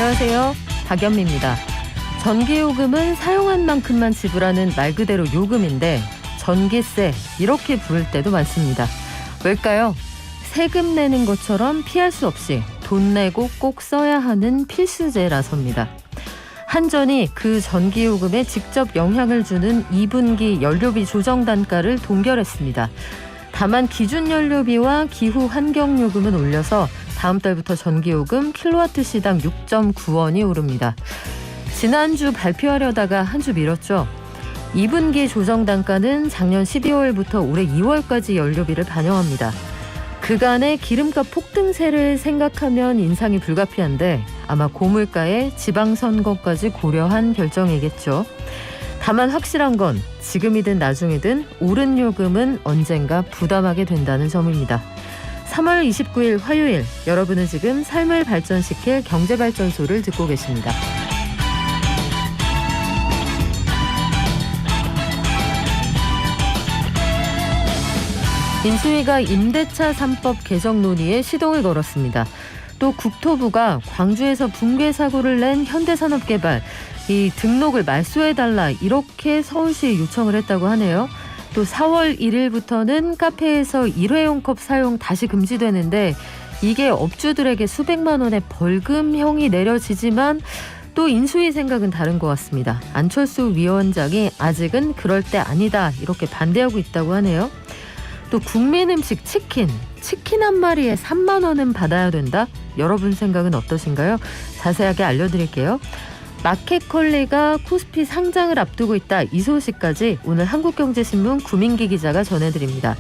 안녕하세요. 박연미입니다. 전기요금은 사용한 만큼만 지불하는 말 그대로 요금인데 전기세 이렇게 부를 때도 많습니다. 왜일까요? 세금 내는 것처럼 피할 수 없이 돈 내고 꼭 써야 하는 필수제라서입니다. 한전이 그 전기요금에 직접 영향을 주는 2분기 연료비 조정 단가를 동결했습니다. 다만 기준 연료비와 기후 환경요금은 올려서 다음 달부터 전기요금 킬로와트 시당 6.9원이 오릅니다. 지난주 발표하려다가 한 주 미뤘죠. 2분기 조정 단가는 작년 12월부터 올해 2월까지 연료비를 반영합니다. 그간의 기름값 폭등세를 생각하면 인상이 불가피한데 아마 고물가에 지방선거까지 고려한 결정이겠죠. 다만 확실한 건 지금이든 나중이든 오른 요금은 언젠가 부담하게 된다는 점입니다. 3월 29일 화요일, 여러분은 지금 삶을 발전시킬 경제발전소를 듣고 계십니다. 인수위가 임대차 3법 개정 논의에 시동을 걸었습니다. 또 국토부가 광주에서 붕괴 사고를 낸 현대산업개발 이 등록을 말소해달라 이렇게 서울시에 요청을 했다고 하네요. 또 4월 1일부터는 카페에서 일회용 컵 사용 다시 금지되는데 이게 업주들에게 수백만 원의 벌금형이 내려지지만 또 인수위 생각은 다른 것 같습니다. 안철수 위원장이 아직은 그럴 때 아니다 이렇게 반대하고 있다고 하네요. 또 국민 음식 치킨 한 마리에 3만 원은 받아야 된다? 여러분 생각은 어떠신가요? 자세하게 알려드릴게요. 마켓컬리가 코스피 상장을 앞두고 있다. 이 소식까지 오늘 한국경제신문 구민기 기자가 전해드립니다.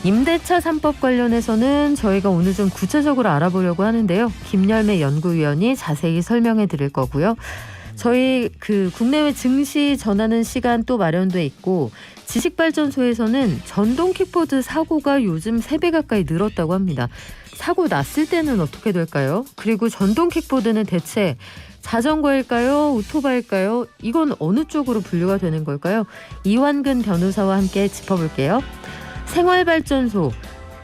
임대차 3법 관련해서는 저희가 오늘 좀 구체적으로 알아보려고 하는데요. 김열매 연구위원이 자세히 설명해 드릴 거고요. 저희 국내외 증시 전하는 시간 또 마련돼 있고 지식발전소에서는 전동 킥보드 사고가 요즘 3배 가까이 늘었다고 합니다. 사고 났을 때는 어떻게 될까요? 그리고 전동 킥보드는 대체 자전거일까요? 오토바이일까요? 이건 어느 쪽으로 분류가 되는 걸까요? 이완근 변호사와 함께 짚어볼게요. 생활발전소,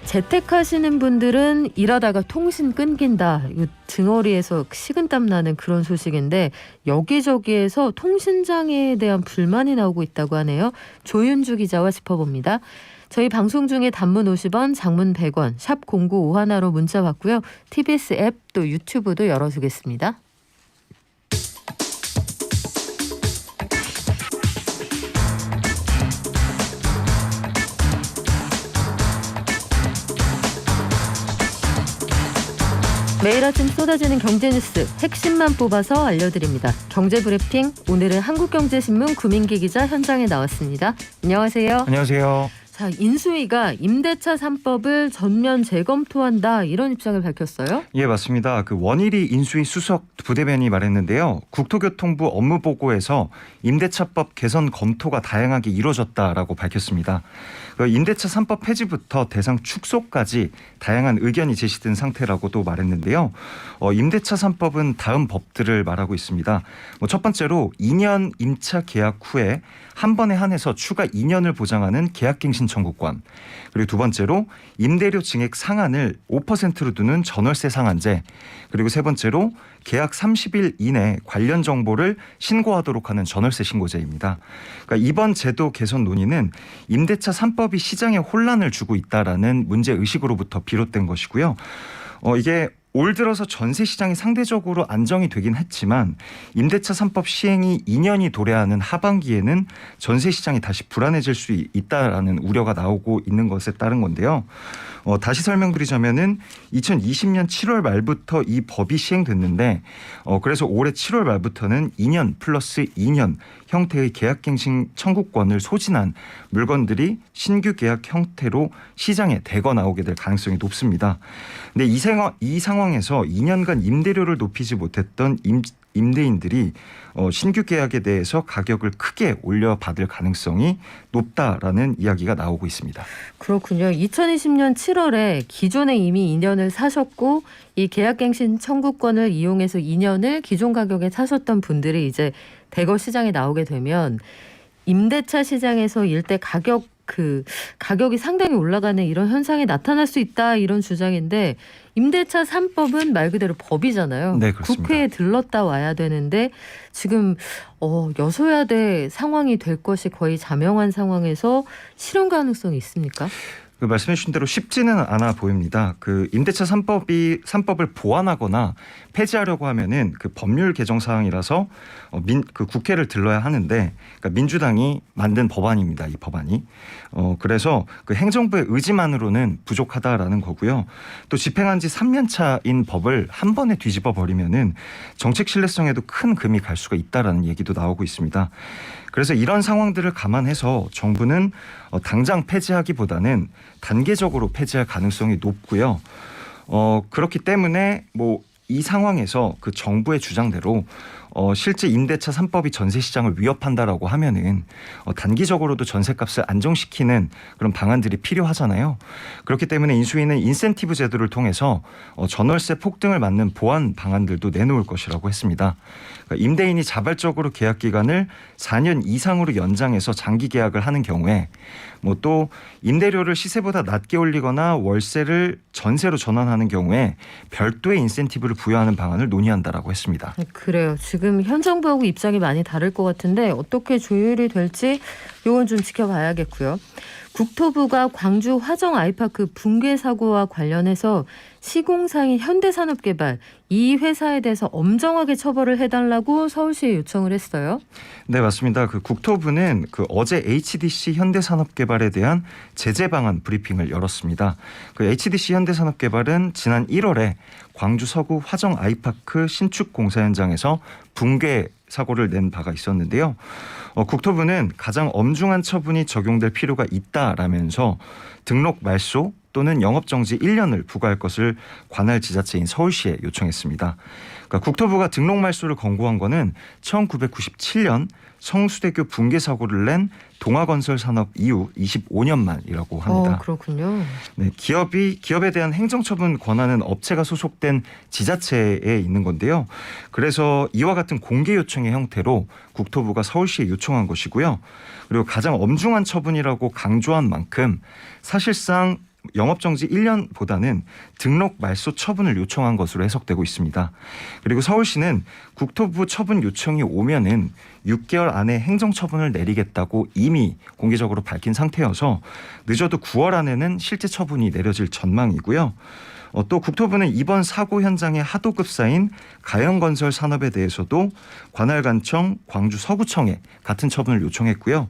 재택하시는 분들은 일하다가 통신 끊긴다. 이거 등허리에서 식은땀 나는 그런 소식인데 여기저기에서 통신장애에 대한 불만이 나오고 있다고 하네요. 조윤주 기자와 짚어봅니다. 저희 방송 중에 단문 50원, 장문 100원, 샵 0951로 문자 받고요. TBS 앱 또 유튜브도 열어주겠습니다. 매일 아침 쏟아지는 경제뉴스 핵심만 뽑아서 알려드립니다. 경제브리핑, 오늘은 한국경제신문 구민기 기자 현장에 나왔습니다. 안녕하세요. 안녕하세요. 자, 인수위가 임대차 3법을 전면 재검토한다 이런 입장을 밝혔어요? 예, 맞습니다. 원일이 인수위 수석 부대변인이 말했는데요. 국토교통부 업무보고에서 임대차법 개선 검토가 다양하게 이루어졌다라고 밝혔습니다. 임대차 3법 폐지부터 대상 축소까지 다양한 의견이 제시된 상태라고도 말했는데요. 임대차 3법은 다음 법들을 말하고 있습니다. 첫 번째로 2년 임차 계약 후에 한 번에 한해서 추가 2년을 보장하는 계약갱신 청구권. 그리고 두 번째로 임대료 증액 상한을 5%로 두는 전월세 상한제. 그리고 세 번째로 계약 30일 이내 관련 정보를 신고하도록 하는 전월세 신고제입니다. 그러니까 이번 제도 개선 논의는 임대차 3법이 시장에 혼란을 주고 있다라는 문제의식으로부터 비롯된 것이고요. 이게 올 들어서 전세 시장이 상대적으로 안정이 되긴 했지만 임대차 3법 시행이 2년이 도래하는 하반기에는 전세 시장이 다시 불안해질 수 있다라는 우려가 나오고 있는 것에 따른 건데요. 다시 설명드리자면은 2020년 7월 말부터 이 법이 시행됐는데 그래서 올해 7월 말부터는 2년 플러스 2년 형태의 계약갱신 청구권을 소진한 물건들이 신규 계약 형태로 시장에 대거 나오게 될 가능성이 높습니다. 근데 이 상황에서 2년간 임대료를 높이지 못했던 임대인들이 신규 계약에 대해서 가격을 크게 올려받을 가능성이 높다라는 이야기가 나오고 있습니다. 그렇군요. 2020년 7월에 기존에 이미 2년을 사셨고 이 계약갱신 청구권을 이용해서 2년을 기존 가격에 사셨던 분들이 이제 대거 시장에 나오게 되면 임대차 시장에서 일대 가격 그 가격이 상당히 올라가는 이런 현상이 나타날 수 있다 이런 주장인데 임대차 3법은 말 그대로 법이잖아요. 네, 그렇습니다. 국회에 들렀다 와야 되는데 지금 여소야대 상황이 될 것이 거의 자명한 상황에서 실현 가능성이 있습니까? 그 말씀해 주신 대로 쉽지는 않아 보입니다. 그 임대차 3법을 보완하거나 폐지하려고 하면은 그 법률 개정 사항이라서 그 국회를 들러야 하는데 그러니까 민주당이 만든 법안입니다. 이 법안이. 그래서 그 행정부의 의지만으로는 부족하다라는 거고요. 또 집행한 지 3년 차인 법을 한 번에 뒤집어 버리면은 정책 신뢰성에도 큰 금이 갈 수가 있다라는 얘기도 나오고 있습니다. 그래서 이런 상황들을 감안해서 정부는 당장 폐지하기보다는 단계적으로 폐지할 가능성이 높고요. 그렇기 때문에 뭐 이 상황에서 그 정부의 주장대로 실제 임대차 3법이 전세 시장을 위협한다라고 하면은 단기적으로도 전세값을 안정시키는 그런 방안들이 필요하잖아요. 그렇기 때문에 인수위는 인센티브 제도를 통해서 전월세 폭등을 막는 보완 방안들도 내놓을 것이라고 했습니다. 그러니까 임대인이 자발적으로 계약 기간을 4년 이상으로 연장해서 장기 계약을 하는 경우에 뭐 또 임대료를 시세보다 낮게 올리거나 월세를 전세로 전환하는 경우에 별도의 인센티브를 부여하는 방안을 논의한다라고 했습니다. 그래요. 지금 현 정부하고 입장이 많이 다를 것 같은데 어떻게 조율이 될지 이건 좀 지켜봐야겠고요. 국토부가 광주 화정 아이파크 붕괴 사고와 관련해서 시공사인 현대산업개발 이 회사에 대해서 엄정하게 처벌을 해달라고 서울시에 요청을 했어요. 네, 맞습니다. 그 국토부는 그 어제 HDC 현대산업개발에 대한 제재 방안 브리핑을 열었습니다. 그 HDC 현대산업개발은 지난 1월에 광주 서구 화정 아이파크 신축 공사 현장에서 붕괴 사고를 낸 바가 있었는데요. 국토부는 가장 엄중한 처분이 적용될 필요가 있다라면서 등록 말소 또는 영업정지 1년을 부과할 것을 관할 지자체인 서울시에 요청했습니다. 그러니까 국토부가 등록 말소를 권고한 거는 1997년 성수대교 붕괴 사고를 낸 동아건설 산업 이후 25년 만이라고 합니다. 그렇군요. 네, 기업에 대한 행정처분 권한은 업체가 소속된 지자체에 있는 건데요. 그래서 이와 같은 공개 요청의 형태로 국토부가 서울시에 요청한 것이고요. 그리고 가장 엄중한 처분이라고 강조한 만큼 사실상 영업정지 1년보다는 등록 말소 처분을 요청한 것으로 해석되고 있습니다. 그리고 서울시는 국토부 처분 요청이 오면은 6개월 안에 행정처분을 내리겠다고 이미 공개적으로 밝힌 상태여서 늦어도 9월 안에는 실제 처분이 내려질 전망이고요. 또 국토부는 이번 사고 현장의 하도급사인 가영건설 산업에 대해서도 관할관청, 광주 서구청에 같은 처분을 요청했고요.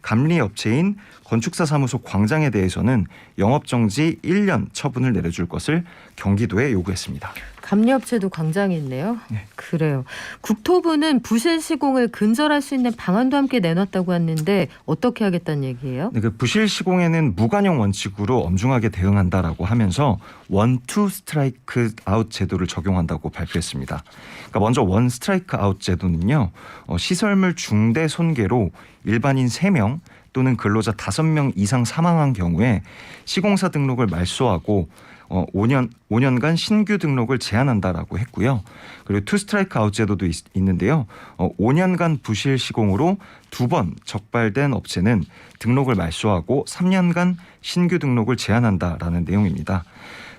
감리업체인 건축사 사무소 광장에 대해서는 영업정지 1년 처분을 내려줄 것을 경기도에 요구했습니다. 감리업체도 광장이 있네요. 네. 그래요. 국토부는 부실 시공을 근절할 수 있는 방안도 함께 내놨다고 했는데 어떻게 하겠다는 얘기예요? 네, 그 부실 시공에는 무관용 원칙으로 엄중하게 대응한다라고 하면서 원, 투 스트라이크 아웃 제도를 적용한다고 발표했습니다. 그러니까 먼저 원 스트라이크 아웃 제도는요. 시설물 중대 손괴로 일반인 3명 또는 근로자 5명 이상 사망한 경우에 시공사 등록을 말소하고 5년간 신규 등록을 제한한다라고 했고요. 그리고 투 스트라이크 아웃 제도도 있는데요. 5년간 부실 시공으로 2번 적발된 업체는 등록을 말소하고 3년간 신규 등록을 제한한다라는 내용입니다.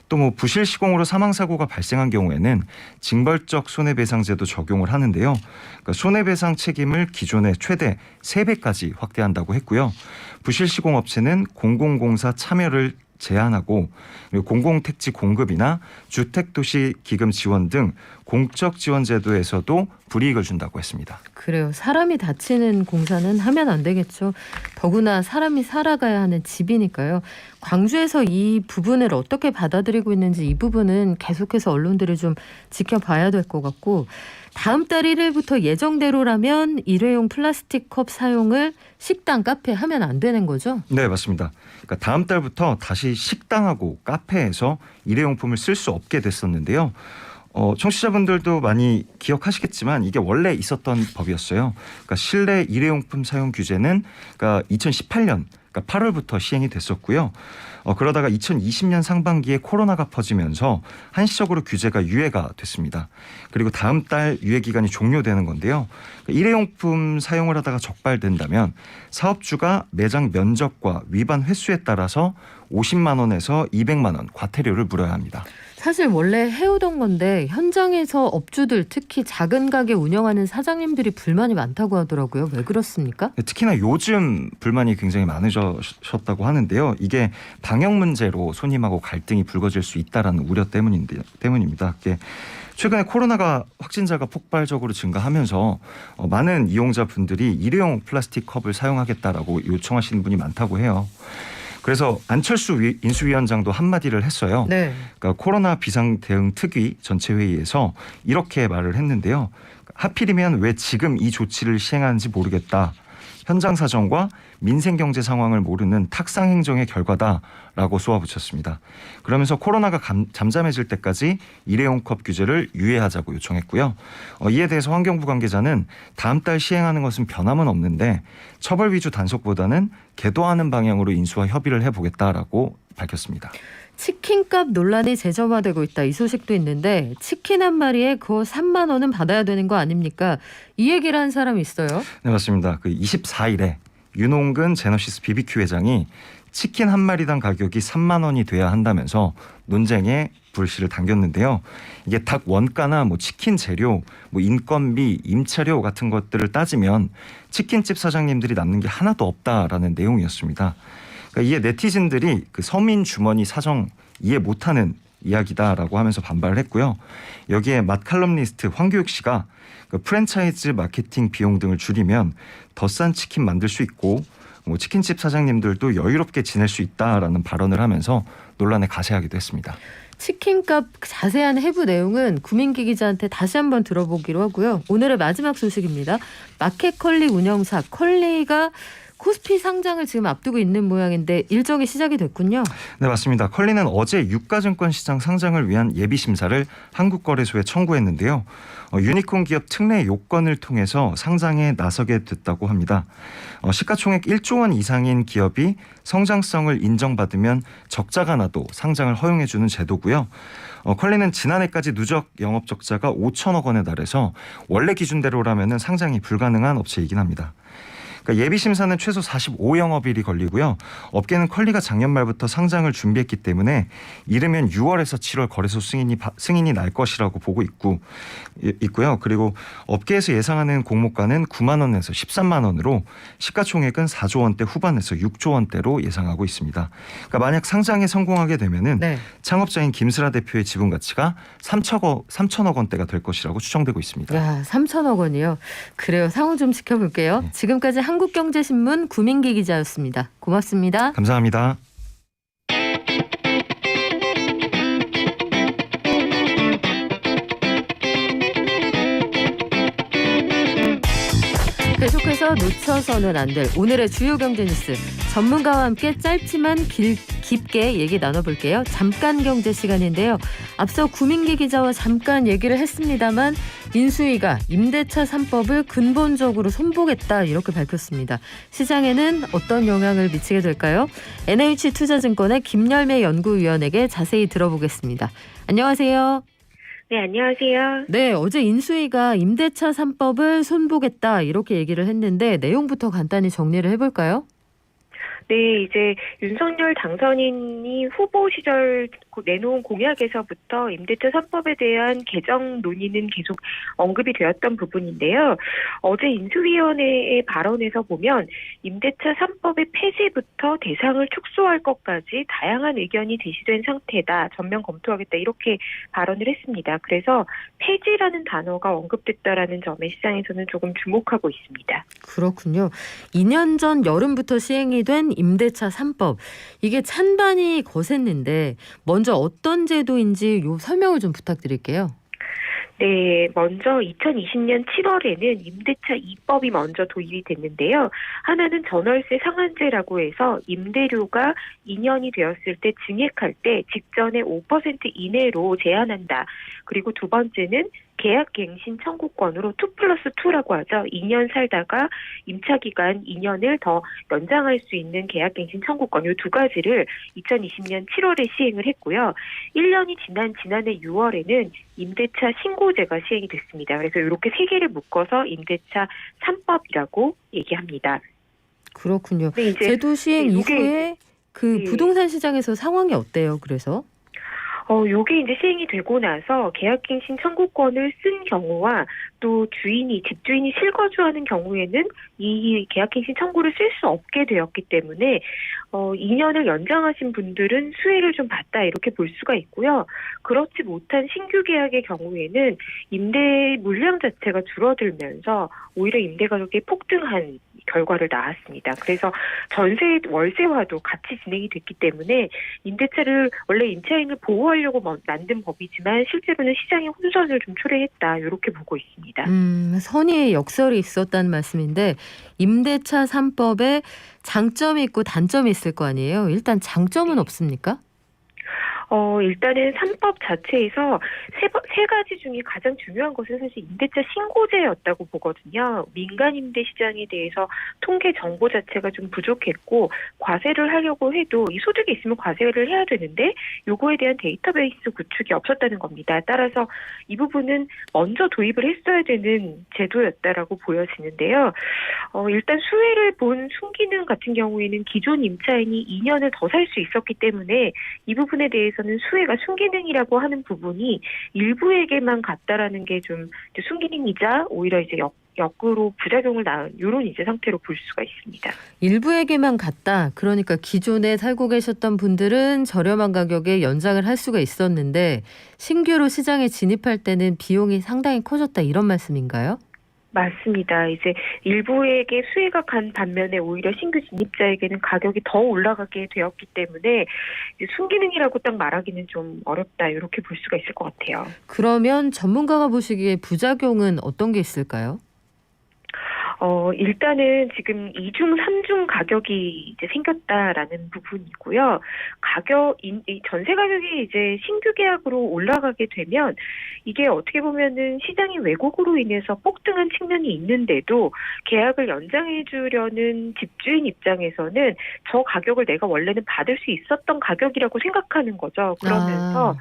또 뭐 부실 시공으로 사망 사고가 발생한 경우에는 징벌적 손해배상제도 적용을 하는데요. 그러니까 손해배상 책임을 기존의 최대 3배까지 확대한다고 했고요. 부실 시공 업체는 공공공사 참여를 제한하고 그리고 공공택지 공급이나 주택도시기금 지원 등 공적 지원 제도에서도 불이익을 준다고 했습니다. 그래요. 사람이 다치는 공사는 하면 안 되겠죠. 더구나 사람이 살아가야 하는 집이니까요. 광주에서 이 부분을 어떻게 받아들이고 있는지 이 부분은 계속해서 언론들이 좀 지켜봐야 될 것 같고 다음 달 1일부터 예정대로라면 일회용 플라스틱 컵 사용을 식당, 카페 하면 안 되는 거죠? 네, 맞습니다. 그러니까 다음 달부터 다시 식당하고 카페에서 일회용품을 쓸 수 없게 됐었는데요. 청취자분들도 많이 기억하시겠지만 이게 원래 있었던 법이었어요. 그러니까 실내 일회용품 사용 규제는 그러니까 2018년 그러니까 8월부터 시행이 됐었고요. 그러다가 2020년 상반기에 코로나가 퍼지면서 한시적으로 규제가 유예가 됐습니다. 그리고 다음 달 유예 기간이 종료되는 건데요. 그러니까 일회용품 사용을 하다가 적발된다면 사업주가 매장 면적과 위반 횟수에 따라서 50만 원에서 200만 원 과태료를 물어야 합니다. 사실 원래 해오던 건데 현장에서 업주들 특히 작은 가게 운영하는 사장님들이 불만이 많다고 하더라고요. 왜 그렇습니까? 특히나 요즘 불만이 굉장히 많으셨다고 하는데요. 이게 방역 문제로 손님하고 갈등이 불거질 수 있다라는 우려 때문입니다. 최근에 코로나가 확진자가 폭발적으로 증가하면서 많은 이용자분들이 일회용 플라스틱 컵을 사용하겠다라고 요청하시는 분이 많다고 해요. 그래서 안철수 인수위원장도 한마디를 했어요. 네. 그러니까 코로나 비상대응 특위 전체 회의에서 이렇게 말을 했는데요. 하필이면 왜 지금 이 조치를 시행하는지 모르겠다. 현장 사정과 민생 경제 상황을 모르는 탁상 행정의 결과다라고 쏘아붙였습니다. 그러면서 코로나가 잠잠해질 때까지 일회용컵 규제를 유예하자고 요청했고요. 이에 대해서 환경부 관계자는 다음 달 시행하는 것은 변함은 없는데 처벌 위주 단속보다는 계도하는 방향으로 인수와 협의를 해보겠다라고 밝혔습니다. 치킨값 논란이 재점화되고 있다. 이 소식도 있는데 치킨 한 마리에 그거 3만 원은 받아야 되는 거 아닙니까? 이 얘기를 한 사람이 있어요. 네, 맞습니다. 24일에 윤홍근 제너시스 BBQ 회장이 치킨 한 마리당 가격이 3만 원이 돼야 한다면서 논쟁에 불씨를 당겼는데요. 이게 닭 원가나 치킨 재료, 인건비, 임차료 같은 것들을 따지면 치킨집 사장님들이 남는 게 하나도 없다라는 내용이었습니다. 그러니까 이에 네티즌들이 서민 주머니 사정 이해 못하는 이야기다라고 하면서 반발을 했고요. 여기에 맛 칼럼니스트 황교익 씨가 프랜차이즈 마케팅 비용 등을 줄이면 더 싼 치킨 만들 수 있고 치킨집 사장님들도 여유롭게 지낼 수 있다라는 발언을 하면서 논란에 가세하기도 했습니다. 치킨값 자세한 해부 내용은 구민기 기자한테 다시 한번 들어보기로 하고요. 오늘의 마지막 소식입니다. 마켓컬리 운영사 컬리가 코스피 상장을 지금 앞두고 있는 모양인데 일정이 시작이 됐군요. 네, 맞습니다. 컬리는 어제 유가증권 시장 상장을 위한 예비 심사를 한국거래소에 청구했는데요. 유니콘 기업 특례 요건을 통해서 상장에 나서게 됐다고 합니다. 시가총액 1조 원 이상인 기업이 성장성을 인정받으면 적자가 나도 상장을 허용해주는 제도고요. 컬리는 지난해까지 누적 영업 적자가 5천억 원에 달해서 원래 기준대로라면 상장이 불가능한 업체이긴 합니다. 그러니까 예비 심사는 최소 45영업일이 걸리고요. 업계는 컬리가 작년 말부터 상장을 준비했기 때문에 이르면 6월에서 7월 거래소 승인이 날 것이라고 보고 있고요. 그리고 업계에서 예상하는 공모가는 9만 원에서 13만 원으로 시가총액은 4조 원대 후반에서 6조 원대로 예상하고 있습니다. 그러니까 만약 상장에 성공하게 되면은 네. 창업자인 김슬아 대표의 지분 가치가 3천억 원대가 될 것이라고 추정되고 있습니다. 야, 3천억 원이요. 그래요. 상황 좀 지켜볼게요. 네. 지금까지 한국경제신문 구민기 기자였습니다. 고맙습니다. 감사합니다. 계속해서 놓쳐서는 안 될 오늘의 주요 경제 뉴스 전문가와 함께 짧지만 깊게 얘기 나눠볼게요. 잠깐 경제 시간인데요. 앞서 구민기 기자와 잠깐 얘기를 했습니다만 인수위가 임대차 3법을 근본적으로 손보겠다 이렇게 밝혔습니다. 시장에는 어떤 영향을 미치게 될까요? NH투자증권의 김열매 연구위원에게 자세히 들어보겠습니다. 안녕하세요. 네, 안녕하세요. 네, 어제 인수위가 임대차 3법을 손보겠다 이렇게 얘기를 했는데 내용부터 간단히 정리를 해볼까요? 네, 이제 윤석열 당선인이 후보 시절 내놓은 공약에서부터 임대차 3법에 대한 개정 논의는 계속 언급이 되었던 부분인데요. 어제 인수위원회의 발언에서 보면 임대차 3법의 폐지부터 대상을 축소할 것까지 다양한 의견이 제시된 상태다. 전면 검토하겠다. 이렇게 발언을 했습니다. 그래서 폐지라는 단어가 언급됐다라는 점에 시장에서는 조금 주목하고 있습니다. 그렇군요. 2년 전 여름부터 시행이 된 임대차 3법. 이게 찬반이 거셌는데 먼저 어떤 제도인지 요 설명을 좀 부탁드릴게요. 네, 먼저 2020년 7월에는 임대차 2법이 먼저 도입이 됐는데요. 하나는 전월세 상한제라고 해서 임대료가 2년이 되었을 때 증액할 때 직전에 5% 이내로 제한한다. 그리고 두 번째는 계약갱신 청구권으로 2+2라고 하죠. 2년 살다가 임차기간 2년을 더 연장할 수 있는 계약갱신 청구권 이 두 가지를 2020년 7월에 시행을 했고요. 1년이 지난 지난해 6월에는 임대차 신고제가 시행이 됐습니다. 그래서 이렇게 세 개를 묶어서 임대차 3법이라고 얘기합니다. 그렇군요. 근데 이제 제도 시행 네, 이후에 그 네. 부동산 시장에서 상황이 어때요? 그래서? 요게 이제 시행이 되고 나서 계약갱신 청구권을 쓴 경우와 또 집주인이 실거주하는 경우에는 이 계약갱신 청구를 쓸 수 없게 되었기 때문에 2년을 연장하신 분들은 수혜를 좀 봤다 이렇게 볼 수가 있고요. 그렇지 못한 신규 계약의 경우에는 임대 물량 자체가 줄어들면서 오히려 임대 가격이 폭등한 결과를 낳았습니다. 그래서 전세 월세화도 같이 진행이 됐기 때문에 임대차를 원래 임차인을 보호하려고 만든 법이지만 실제로는 시장의 혼선을 좀 초래했다 이렇게 보고 있습니다. 선의의 역설이 있었다는 말씀인데 임대차 3법에 장점이 있고 단점이 있을 거 아니에요. 일단 장점은 없습니까? 일단은 3법 자체에서 세 가지 중에 가장 중요한 것은 사실 임대차 신고제였다고 보거든요. 민간 임대 시장에 대해서 통계 정보 자체가 좀 부족했고 과세를 하려고 해도 이 소득이 있으면 과세를 해야 되는데 요거에 대한 데이터베이스 구축이 없었다는 겁니다. 따라서 이 부분은 먼저 도입을 했어야 되는 제도였다라고 보여지는데요. 일단 수혜를 본 순기능 같은 경우에는 기존 임차인이 2년을 더 살 수 있었기 때문에 이 부분에 대해서는 수혜가 순기능이라고 하는 부분이 일부에게만 갔다라는 게 좀 순기능이자 오히려 이제 역으로 부작용을 낳은 이런 이제 상태로 볼 수가 있습니다. 일부에게만 갔다. 그러니까 기존에 살고 계셨던 분들은 저렴한 가격에 연장을 할 수가 있었는데 신규로 시장에 진입할 때는 비용이 상당히 커졌다 이런 말씀인가요? 맞습니다. 이제 일부에게 수혜가 간 반면에 오히려 신규 진입자에게는 가격이 더 올라가게 되었기 때문에 순기능이라고 딱 말하기는 좀 어렵다 이렇게 볼 수가 있을 것 같아요. 그러면 전문가가 보시기에 부작용은 어떤 게 있을까요? 일단은 지금 2중, 3중 가격이 이제 생겼다라는 부분이고요. 이 전세 가격이 이제 신규 계약으로 올라가게 되면 이게 어떻게 보면은 시장이 왜곡으로 인해서 폭등한 측면이 있는데도 계약을 연장해 주려는 집주인 입장에서는 저 가격을 내가 원래는 받을 수 있었던 가격이라고 생각하는 거죠. 그러면서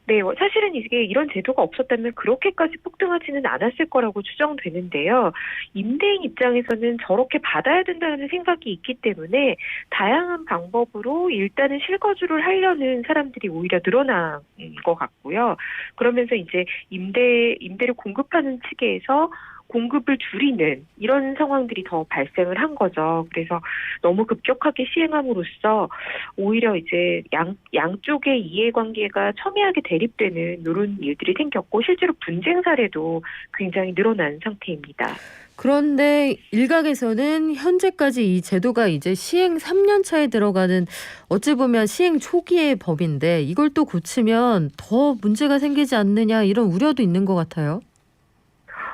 네, 사실은 이게 이런 제도가 없었다면 그렇게까지 폭등하지는 않았을 거라고 추정되는데요. 임대인 입장에서는 저렇게 받아야 된다는 생각이 있기 때문에 다양한 방법으로 일단은 실거주를 하려는 사람들이 오히려 늘어난 것 같고요. 그러면서 이제 임대를 공급하는 측에서 공급을 줄이는 이런 상황들이 더 발생을 한 거죠. 그래서 너무 급격하게 시행함으로써 오히려 이제 양쪽의 이해관계가 첨예하게 대립되는 이런 일들이 생겼고 실제로 분쟁 사례도 굉장히 늘어난 상태입니다. 그런데 일각에서는 현재까지 이 제도가 이제 시행 3년 차에 들어가는 어찌 보면 시행 초기의 법인데 이걸 또 고치면 더 문제가 생기지 않느냐 이런 우려도 있는 것 같아요.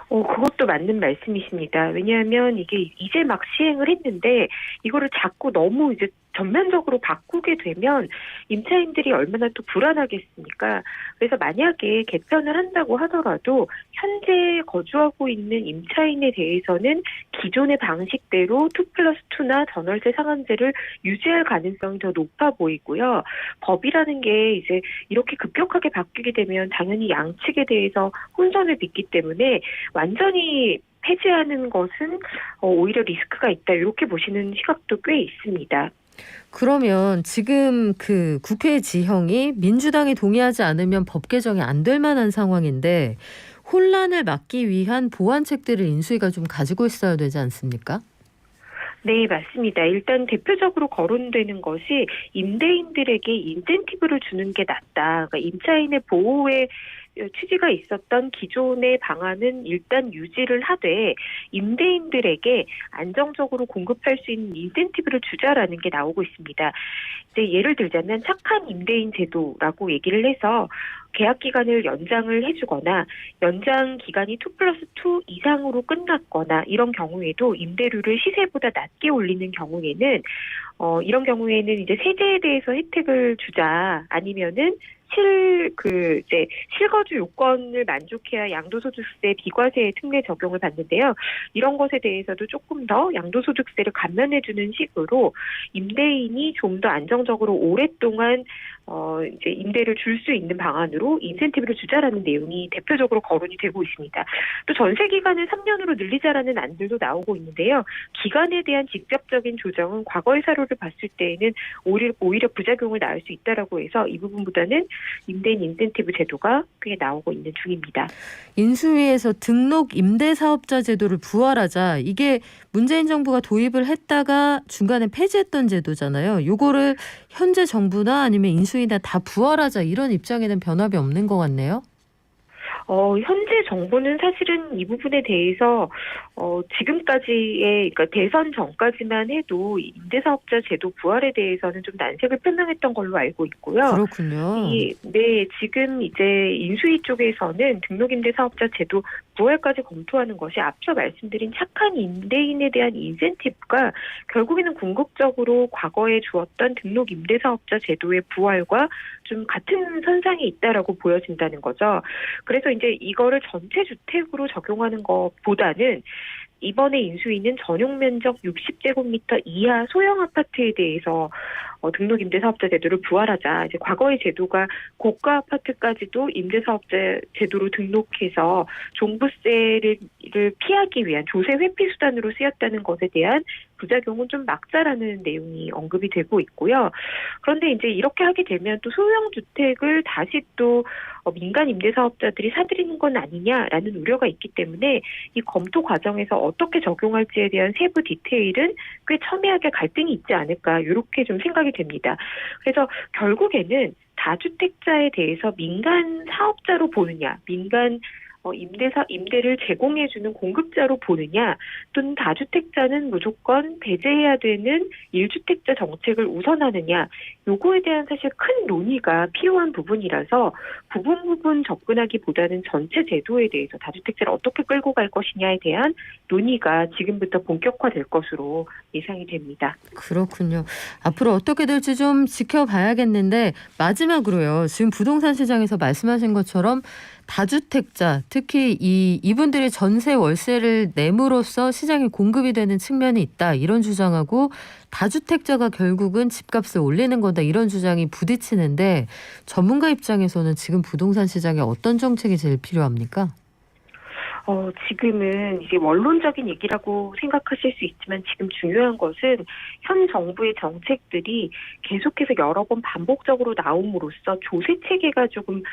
그것도 맞는 말씀이십니다. 왜냐하면 이게 이제 막 시행을 했는데 이거를 자꾸 너무 이제 전면적으로 바꾸게 되면 임차인들이 얼마나 또 불안하겠습니까? 그래서 만약에 개편을 한다고 하더라도 현재 거주하고 있는 임차인에 대해서는 기존의 방식대로 2+2나 전월세 상한제를 유지할 가능성이 더 높아 보이고요. 법이라는 게 이제 이렇게 급격하게 바뀌게 되면 당연히 양측에 대해서 혼선을 빚기 때문에 완전히 폐지하는 것은 오히려 리스크가 있다 이렇게 보시는 시각도 꽤 있습니다. 그러면 지금 그 국회 지형이 민주당이 동의하지 않으면 법 개정이 안 될 만한 상황인데 혼란을 막기 위한 보완책들을 인수위가 좀 가지고 있어야 되지 않습니까? 네, 맞습니다. 일단 대표적으로 거론되는 것이 임대인들에게 인센티브를 주는 게 낫다. 그러니까 임차인의 보호에 취지가 있었던 기존의 방안은 일단 유지를 하되 임대인들에게 안정적으로 공급할 수 있는 인센티브를 주자라는 게 나오고 있습니다. 이제 예를 들자면 착한 임대인 제도라고 얘기를 해서 계약 기간을 연장을 해주거나 연장 기간이 2+2 이상으로 끝났거나 이런 경우에도 임대료를 시세보다 낮게 올리는 경우에는 이런 경우에는 이제 세제에 대해서 혜택을 주자 아니면은 실거주 요건을 만족해야 양도소득세 비과세 특례 적용을 받는데요. 이런 것에 대해서도 조금 더 양도소득세를 감면해주는 식으로 임대인이 좀 더 안정적으로 오랫동안 이제 임대를 줄 수 있는 방안으로 인센티브를 주자라는 내용이 대표적으로 거론이 되고 있습니다. 또 전세 기간을 3년으로 늘리자라는 안들도 나오고 있는데요. 기간에 대한 직접적인 조정은 과거의 사례를 봤을 때에는 오히려 부작용을 낳을 수 있다라고 해서 이 부분보다는 임대인 인센티브 제도가 꽤 나오고 있는 중입니다. 인수위에서 등록 임대사업자 제도를 부활하자. 이게 문재인 정부가 도입을 했다가 중간에 폐지했던 제도잖아요. 요거를 현재 정부나 아니면 인수위나 다 부활하자 이런 입장에는 변함이 없는 것 같네요. 현재 정부는 사실은 이 부분에 대해서 지금까지의 그러니까 대선 전까지만 해도 임대사업자 제도 부활에 대해서는 좀 난색을 표명했던 걸로 알고 있고요. 그렇군요. 네, 지금 이제 인수위 쪽에서는 등록임대사업자 제도 부활까지 검토하는 것이 앞서 말씀드린 착한 임대인에 대한 인센티브가 결국에는 궁극적으로 과거에 주었던 등록임대사업자 제도의 부활과 좀 같은 선상에 있다라고 보여진다는 거죠. 그래서 이제 이거를 전체 주택으로 적용하는 것보다는 이번에 인수위는 전용 면적 60제곱미터 이하 소형 아파트에 대해서 등록 임대사업자 제도를 부활하자. 이제 과거의 제도가 고가 아파트까지도 임대사업자 제도로 등록해서 종부세를 피하기 위한 조세 회피 수단으로 쓰였다는 것에 대한 부작용은 좀 막자라는 내용이 언급이 되고 있고요. 그런데 이제 이렇게 하게 되면 또 소형 주택을 다시 또 민간 임대사업자들이 사들이는 건 아니냐라는 우려가 있기 때문에 이 검토 과정에서 어떻게 적용할지에 대한 세부 디테일은 꽤 첨예하게 갈등이 있지 않을까 이렇게 좀 생각이 됩니다. 그래서 결국에는 다주택자에 대해서 민간 사업자로 보느냐, 민간 임대를 제공해주는 공급자로 보느냐, 또는 다주택자는 무조건 배제해야 되는 1주택자 정책을 우선하느냐, 요거에 대한 사실 큰 논의가 필요한 부분이라서 부분 접근하기보다는 전체 제도에 대해서 다주택자를 어떻게 끌고 갈 것이냐에 대한 논의가 지금부터 본격화될 것으로 예상이 됩니다. 그렇군요. 앞으로 어떻게 될지 좀 지켜봐야겠는데 마지막으로요. 지금 부동산 시장에서 말씀하신 것처럼 다주택자, 특히 이분들이 전세 월세를 내므로써 시장에 공급이 되는 측면이 있다. 이런 주장하고 다주택자가 결국은 집값을 올리는 거다. 이런 주장이 부딪히는데 전문가 입장에서는 지금 부동산 시장에 어떤 정책이 제일 필요합니까? 지금은 이제 원론적인 얘기라고 생각하실 수 있지만 지금 중요한 것은 현 정부의 정책들이 계속해서 여러 번 반복적으로 나옴으로써 조세 체계가 조금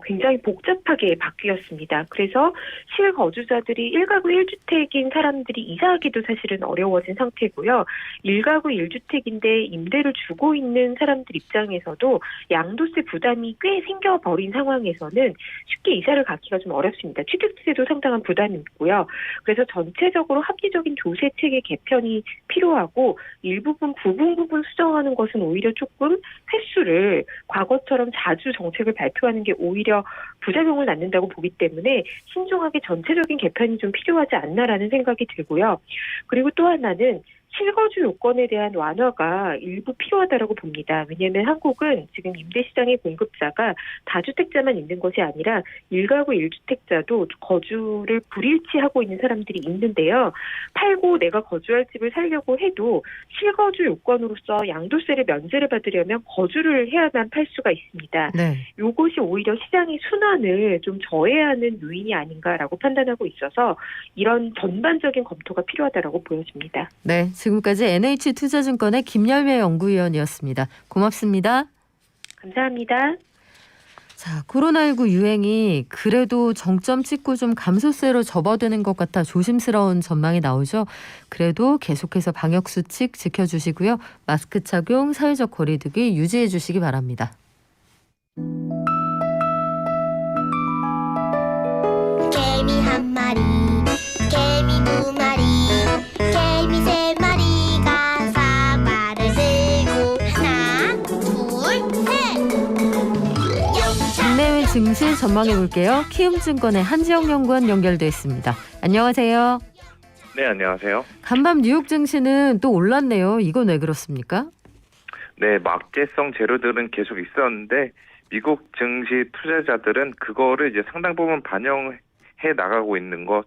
굉장히 복잡하게 바뀌었습니다. 그래서 실거주자들이 1가구 1주택인 사람들이 이사하기도 사실은 어려워진 상태고요. 1가구 1주택인데 임대를 주고 있는 사람들 입장에서도 양도세 부담이 꽤 생겨버린 상황에서는 쉽게 이사를 가기가 좀 어렵습니다. 취득세도 상당한 부담이 있고요. 그래서 전체적으로 합리적인 조세 체계 개편이 필요하고 일부분 부분 수정하는 것은 오히려 조금 횟수를 과거처럼 자주 정책을 발표하는 게 오히려 부작용을 낳는다고 보기 때문에 신중하게 전체적인 개편이 좀 필요하지 않나라는 생각이 들고요. 그리고 또 하나는 실거주 요건에 대한 완화가 일부 필요하다고 봅니다. 왜냐하면 한국은 지금 임대시장의 공급자가 다주택자만 있는 것이 아니라 1가구 1주택자도 거주를 불일치하고 있는 사람들이 있는데요. 팔고 내가 거주할 집을 살려고 해도 실거주 요건으로서 양도세를 면제를 받으려면 거주를 해야만 팔 수가 있습니다. 네. 이것이 오히려 시장의 순환을 좀 저해하는 요인이 아닌가라고 판단하고 있어서 이런 전반적인 검토가 필요하다고 보여집니다. 네, 지금까지 NH투자증권의 김열매 연구위원이었습니다. 고맙습니다. 감사합니다. 자, 코로나19 유행이 그래도 정점 찍고 좀 감소세로 접어드는 것 같아 조심스러운 전망이 나오죠. 그래도 계속해서 방역수칙 지켜주시고요. 마스크 착용, 사회적 거리두기 유지해 주시기 바랍니다. 개미 한 마리, 개미 두 마리, 개미 세 마리가 사과를 들고 하나, 둘, 셋. 국내외 증시 전망해 볼게요. 키움증권의 한지영 연구원 연결돼 있습니다. 안녕하세요. 네, 안녕하세요. 간밤 뉴욕 증시는 또 올랐네요. 이건 왜 그렇습니까? 네, 막대성 재료들은 계속 있었는데 미국 증시 투자자들은 그거를 이제 상당 부분 반영해 나가고 있는 것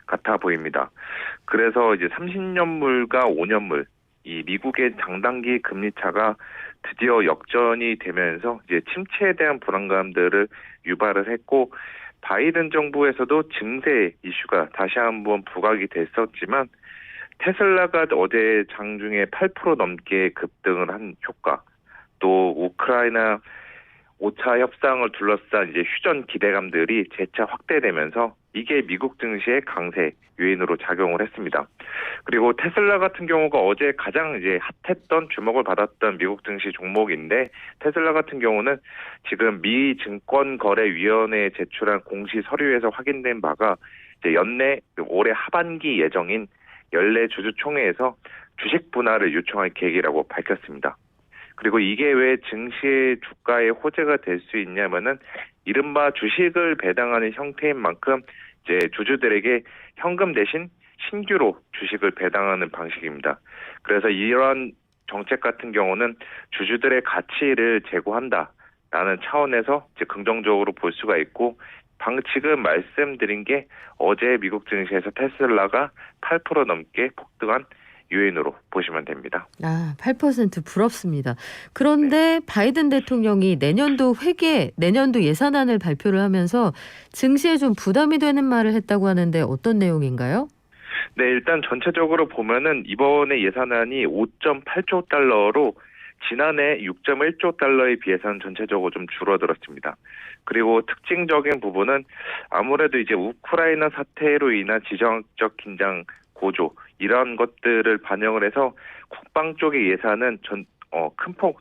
같아 보입니다. 그래서 이제 30년물과 5년물 이 미국의 장단기 금리 차가 드디어 역전이 되면서 이제 침체에 대한 불안감들을 유발을 했고 바이든 정부에서도 증세 이슈가 다시 한번 부각이 됐었지만 테슬라가 어제 장중에 8% 넘게 급등을 한 효과, 또 우크라이나 5차 협상을 둘러싼 이제 휴전 기대감들이 재차 확대되면서 이게 미국 증시의 강세 요인으로 작용을 했습니다. 그리고 테슬라 같은 경우가 어제 가장 이제 핫했던 주목을 받았던 미국 증시 종목인데 테슬라 같은 경우는 지금 미 증권거래위원회에 제출한 공시 서류에서 확인된 바가 이제 연내 올해 하반기 예정인 연례 주주총회에서 주식 분할을 요청할 계획이라고 밝혔습니다. 그리고 이게 왜 증시의 주가의 호재가 될 수 있냐면은 이른바 주식을 배당하는 형태인 만큼 이제 주주들에게 현금 대신 신규로 주식을 배당하는 방식입니다. 그래서 이러한 정책 같은 경우는 주주들의 가치를 제고한다라는 차원에서 이제 긍정적으로 볼 수가 있고 지금 말씀드린 게 어제 미국 증시에서 테슬라가 8% 넘게 폭등한 요인으로 보시면 됩니다. 8% 부럽습니다. 그런데 바이든 대통령이 내년도 예산안을 발표를 하면서 증시에 좀 부담이 되는 말을 했다고 하는데 어떤 내용인가요? 네, 일단 전체적으로 보면은 이번에 예산안이 5.8조 달러로 지난해 6.1조 달러에 비해서는 전체적으로 좀 줄어들었습니다. 그리고 특징적인 부분은 아무래도 이제 우크라이나 사태로 인한 지정학적 긴장 고조 이런 것들을 반영을 해서 국방 쪽의 예산은 큰 폭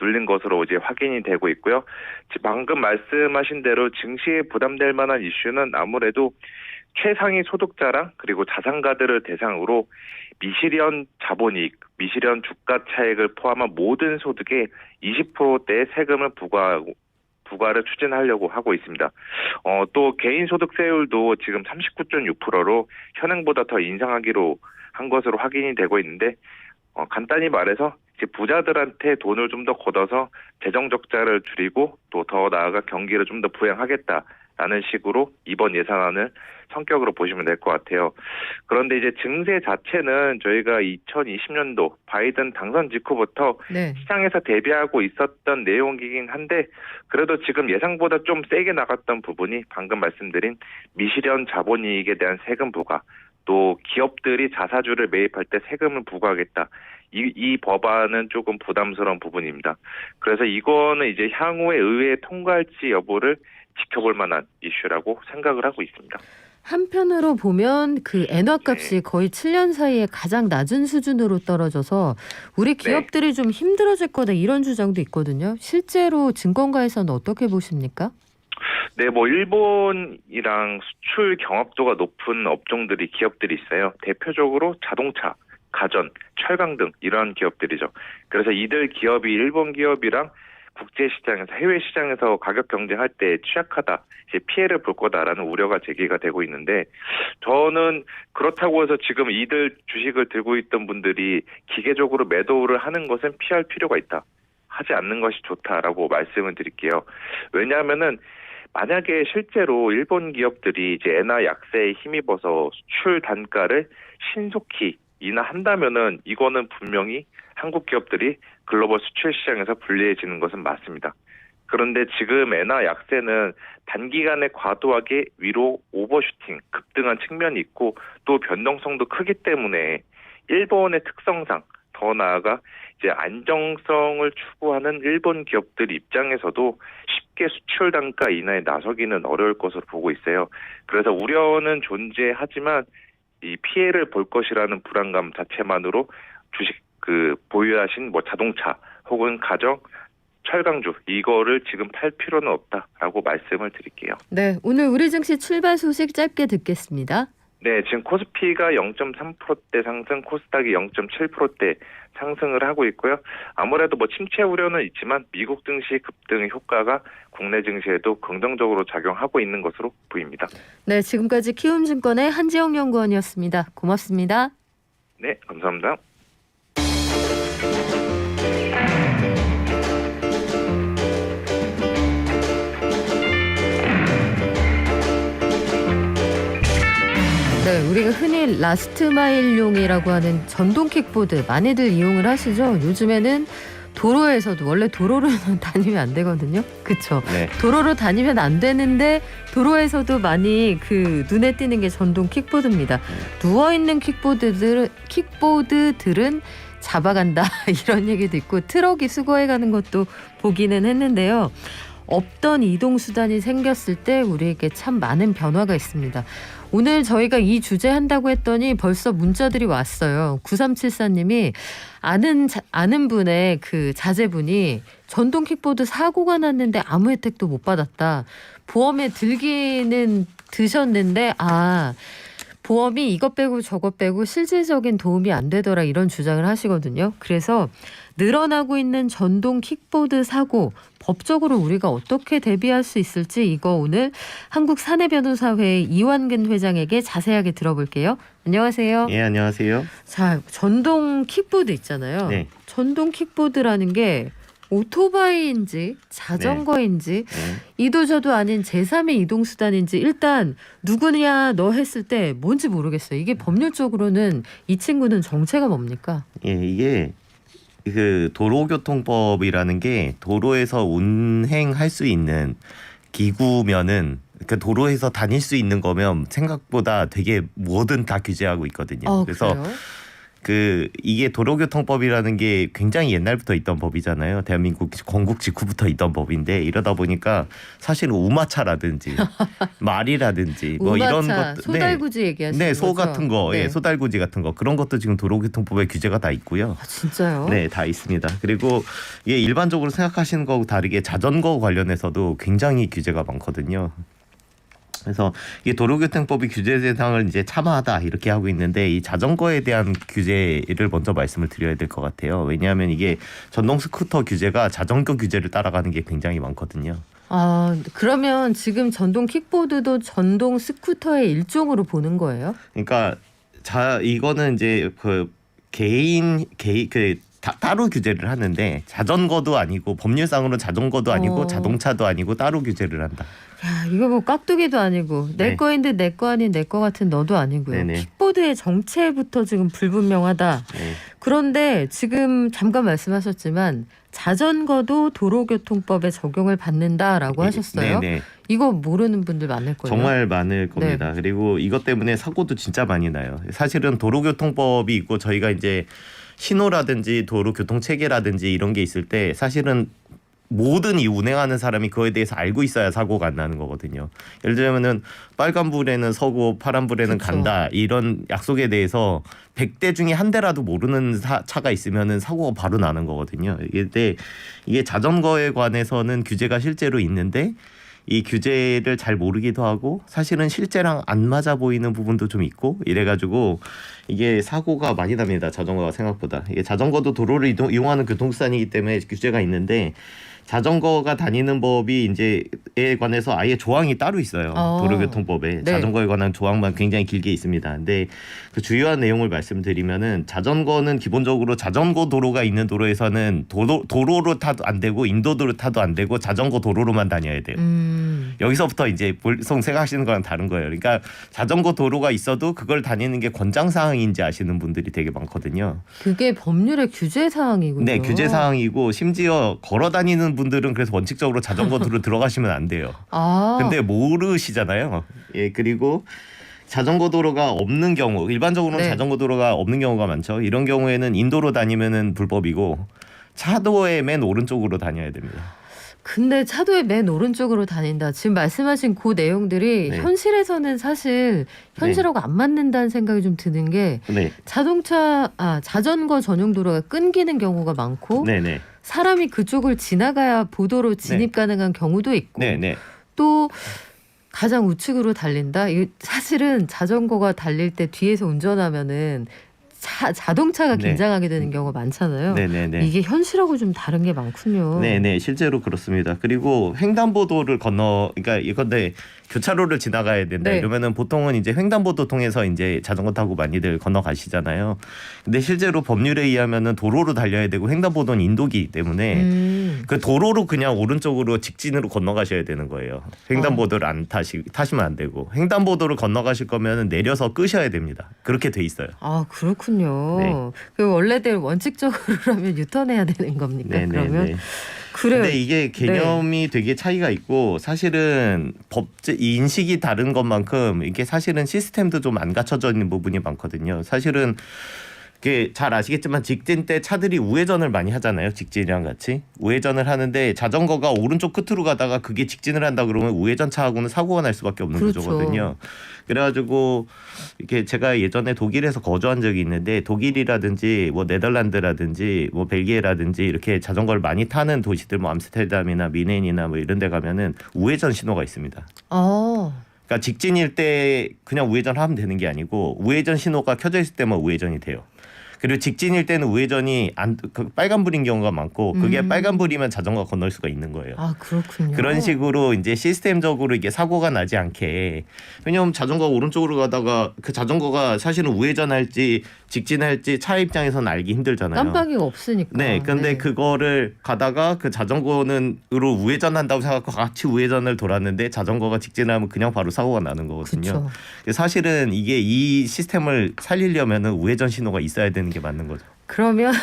눌린 것으로 이제 확인이 되고 있고요. 방금 말씀하신 대로 증시에 부담될 만한 이슈는 아무래도 최상위 소득자랑 그리고 자산가들을 대상으로 미실현 자본이익, 미실현 주가 차익을 포함한 모든 소득에 20%대의 세금을 부과를 추진하려고 하고 있습니다. 또 개인 소득세율도 지금 39.6%로 현행보다 더 인상하기로 한 것으로 확인이 되고 있는데 간단히 말해서 이제 부자들한테 돈을 좀 더 걷어서 재정 적자를 줄이고 또 더 나아가 경기를 좀 더 부양하겠다라는 식으로 이번 예산안을 성격으로 보시면 될 것 같아요. 그런데 이제 증세 자체는 저희가 2020년도 바이든 당선 직후부터 시장에서 대비하고 있었던 내용이긴 한데 그래도 지금 예상보다 좀 세게 나갔던 부분이 방금 말씀드린 미실현 자본이익에 대한 세금 부과, 또 기업들이 자사주를 매입할 때 세금을 부과하겠다. 이 법안은 조금 부담스러운 부분입니다. 그래서 이거는 이제 향후에 의회에 통과할지 여부를 지켜볼 만한 이슈라고 생각을 하고 있습니다. 한편으로 보면 그 엔화값이 거의 7년 사이에 가장 낮은 수준으로 떨어져서 우리 기업들이 좀 힘들어질 거다 이런 주장도 있거든요. 실제로 증권가에서는 어떻게 보십니까? 네, 일본이랑 수출 경합도가 높은 업종들이 기업들이 있어요. 대표적으로 자동차, 가전, 철강 등 이러한 기업들이죠. 그래서 이들 기업이 일본 기업이랑 국제시장에서 해외 시장에서 가격 경쟁할 때 취약하다, 이제 피해를 볼 거다라는 우려가 제기가 되고 있는데 저는 그렇다고 해서 지금 이들 주식을 들고 있던 분들이 기계적으로 매도를 하는 것은 피할 필요가 있다. 하지 않는 것이 좋다라고 말씀을 드릴게요. 왜냐하면은 만약에 실제로 일본 기업들이 이제 엔화 약세에 힘입어서 수출 단가를 신속히 인하한다면은 이거는 분명히 한국 기업들이 글로벌 수출 시장에서 불리해지는 것은 맞습니다. 그런데 지금 엔화 약세는 단기간에 과도하게 위로 오버슈팅, 급등한 측면이 있고 또 변동성도 크기 때문에 일본의 특성상 더 나아가 이제 안정성을 추구하는 일본 기업들 입장에서도 쉽게 수출 단가 인하에 나서기는 어려울 것으로 보고 있어요. 그래서 우려는 존재하지만 이 피해를 볼 것이라는 불안감 자체만으로 주식 보유하신 자동차 혹은 가정, 철강주 이거를 지금 팔 필요는 없다라고 말씀을 드릴게요. 네, 오늘 우리 증시 출발 소식 짧게 듣겠습니다. 네, 지금 코스피가 0.3%대 상승, 코스닥이 0.7%대 상승을 하고 있고요. 아무래도 뭐 침체 우려는 있지만 미국 증시 급등 효과가 국내 증시에도 긍정적으로 작용하고 있는 것으로 보입니다. 네, 지금까지 키움증권의 한지영 연구원이었습니다. 고맙습니다. 네, 감사합니다. 네, 우리가 흔히 라스트마일용이라고 하는 전동 킥보드 많이들 이용을 하시죠. 요즘에는 도로에서도 원래 도로로는 다니면 안 되거든요. 그렇죠. 네. 도로로 다니면 안 되는데 도로에서도 많이 그 눈에 띄는 게 전동 킥보드입니다. 누워 있는 킥보드들은 잡아간다 이런 얘기도 있고 트럭이 수거해가는 것도 보기는 했는데요. 없던 이동 수단이 생겼을 때 우리에게 참 많은 변화가 있습니다. 오늘 저희가 이 주제 한다고 했더니 벌써 문자들이 왔어요. 9374님이 아는 분의 그 자제분이 전동 킥보드 사고가 났는데 아무 혜택도 못 받았다. 보험에 들기는 드셨는데 보험이 이것 빼고 저것 빼고 실질적인 도움이 안 되더라 이런 주장을 하시거든요. 그래서 늘어나고 있는 전동 킥보드 사고 법적으로 우리가 어떻게 대비할 수 있을지 이거 오늘 한국사내변호사회 이완근 회장에게 자세하게 들어볼게요. 안녕하세요. 예, 안녕하세요. 자, 전동 킥보드 있잖아요. 네. 전동 킥보드라는 게 오토바이인지 자전거인지 이도 저도 아닌 제3의 이동수단인지 일단 누구냐 너 했을 때 뭔지 모르겠어요. 이게 법률적으로는 이 친구는 정체가 뭡니까? 예, 이게 그 도로교통법이라는 게 도로에서 운행할 수 있는 기구면은 그 도로에서 다닐 수 있는 거면 생각보다 되게 뭐든 다 규제하고 있거든요. 그래서 그래요? 이게 도로교통법이라는 게 굉장히 옛날부터 있던 법이잖아요. 대한민국 건국 직후부터 있던 법인데 이러다 보니까 사실은 우마차라든지 말이라든지 뭐 이런 것들 소달구지 얘기하시는 네, 거죠? 소 같은 거, 네. 예, 소달구지 같은 거 그런 것도 지금 도로교통법에 규제가 다 있고요. 진짜요? 네, 다 있습니다. 그리고 이게 일반적으로 생각하시는 거하고 다르게 자전거 관련해서도 굉장히 규제가 많거든요. 그래서 이 도로교통법이 규제 대상을 이제 참하다 이렇게 하고 있는데 이 자전거에 대한 규제를 먼저 말씀을 드려야 될 것 같아요. 왜냐하면 이게 전동 스쿠터 규제가 자전거 규제를 따라가는 게 굉장히 많거든요. 그러면 지금 전동 킥보드도 전동 스쿠터의 일종으로 보는 거예요? 그러니까 이거는 이제 따로 규제를 하는데 자전거도 아니고 법률상으로는 자전거도 아니고 자동차도 아니고 따로 규제를 한다. 야, 이거 뭐 깍두기도 아니고 내 네. 거인데 내 거 아닌 내 거 같은 너도 아니고요. 네네. 킥보드의 정체부터 지금 불분명하다. 네. 그런데 지금 잠깐 말씀하셨지만 자전거도 도로교통법에 적용을 받는다라고 하셨어요. 네네. 이거 모르는 분들 많을 거예요. 정말 많을 겁니다. 그리고 이것 때문에 사고도 진짜 많이 나요. 사실은 도로교통법이 있고 저희가 이제 신호라든지 도로교통체계라든지 이런 게 있을 때 사실은 모든 이 운행하는 사람이 그거에 대해서 알고 있어야 사고가 안 나는 거거든요. 예를 들면은 빨간불에는 서고 파란불에는 그쵸. 간다 이런 약속에 대해서 100대 중에 한 대라도 모르는 차가 있으면은 사고가 바로 나는 거거든요. 이게 자전거에 관해서는 규제가 실제로 있는데 이 규제를 잘 모르기도 하고 사실은 실제랑 안 맞아 보이는 부분도 좀 있고 이래가지고 이게 사고가 많이 납니다. 자전거가 생각보다. 이게 자전거도 도로를 이용하는 교통수단이기 때문에 규제가 있는데 자전거가 다니는 법이 이제에 관해서 아예 조항이 따로 있어요. 도로교통법에 네. 자전거에 관한 조항만 굉장히 길게 있습니다. 근데 그 주요한 내용을 말씀드리면은 자전거는 기본적으로 자전거 도로가 있는 도로에서는 도로로 타도 안 되고 인도도로 타도 안 되고 자전거 도로로만 다녀야 돼요. 여기서부터 이제 보통 생각하시는 거랑 다른 거예요. 그러니까 자전거 도로가 있어도 그걸 다니는 게 권장 사항인지 아시는 분들이 되게 많거든요. 그게 법률의 규제 사항이군요. 네, 규제 사항이고 심지어 걸어 다니는 분들은 그래서 원칙적으로 자전거 도로 들어가시면 안 돼요. 근데 모르시잖아요. 예, 그리고 자전거 도로가 없는 경우, 일반적으로는 네. 자전거 도로가 없는 경우가 많죠. 이런 경우에는 인도로 다니면은 불법이고 차도의 맨 오른쪽으로 다녀야 됩니다. 근데 차도의 맨 오른쪽으로 다닌다. 지금 말씀하신 그 내용들이 네. 현실에서는 사실 현실하고 안 맞는다는 생각이 좀 드는 게 네, 자전거 전용 도로가 끊기는 경우가 많고 네, 네, 사람이 그쪽을 지나가야 보도로 진입 가능한 경우도 있고 네, 네. 또 가장 우측으로 달린다. 이거 사실은 자전거가 달릴 때 뒤에서 운전하면은 자동차가 네. 긴장하게 되는 경우가 많잖아요. 네네네. 이게 현실하고 좀 다른 게 많군요. 네네, 실제로 그렇습니다. 그리고 횡단보도를 그러니까 이건데 교차로를 지나가야 된다 네. 이러면은 보통은 이제 횡단보도 통해서 이제 자전거 타고 많이들 건너가시잖아요. 근데 실제로 법률에 의하면은 도로로 달려야 되고 횡단보도는 인도기이기 때문에 그 도로로 그냥 오른쪽으로 직진으로 건너가셔야 되는 거예요. 횡단보도를 안 타시면 안 되고 횡단보도를 건너가실 거면은 내려서 끄셔야 됩니다. 그렇게 돼 있어요. 아 그렇군요. 네. 그 원래대로 원칙적으로라면 유턴해야 되는 겁니까? 그러면 그래요. 근데 이게 개념이 되게 차이가 있고 사실은 인식이 다른 것만큼 이게 사실은 시스템도 좀 안 갖춰져 있는 부분이 많거든요. 사실은 이게 잘 아시겠지만 직진 때 차들이 우회전을 많이 하잖아요. 직진이랑 같이 우회전을 하는데 자전거가 오른쪽 끝으로 가다가 그게 직진을 한다 그러면 우회전 차하고는 사고가 날 수밖에 없는 그렇죠. 구조거든요. 그래가지고 이렇게 제가 예전에 독일에서 거주한 적이 있는데 독일이라든지 뭐 네덜란드라든지 뭐 벨기에라든지 이렇게 자전거를 많이 타는 도시들 뭐 암스테르담이나 미넨이나 뭐 이런 데 가면은 우회전 신호가 있습니다. 그러니까 직진일 때 그냥 우회전하면 되는 게 아니고 우회전 신호가 켜져 있을 때만 우회전이 돼요. 그리고 직진일 때는 우회전이 빨간불인 경우가 많고 그게 빨간불이면 자전거 건널 수가 있는 거예요. 아 그렇군요. 그런 식으로 이제 시스템적으로 이게 사고가 나지 않게 왜냐하면 자전거가 오른쪽으로 가다가 그 자전거가 사실은 우회전할지 직진할지 차 입장에서는 알기 힘들잖아요. 깜빡이가 없으니까. 네, 근데 그거를 가다가 그 자전거는으로 우회전한다고 생각하고 같이 우회전을 돌았는데 자전거가 직진하면 그냥 바로 사고가 나는 거거든요. 그쵸. 사실은 이게 이 시스템을 살리려면은 우회전 신호가 있어야 되는 게 맞는 거죠. 그러면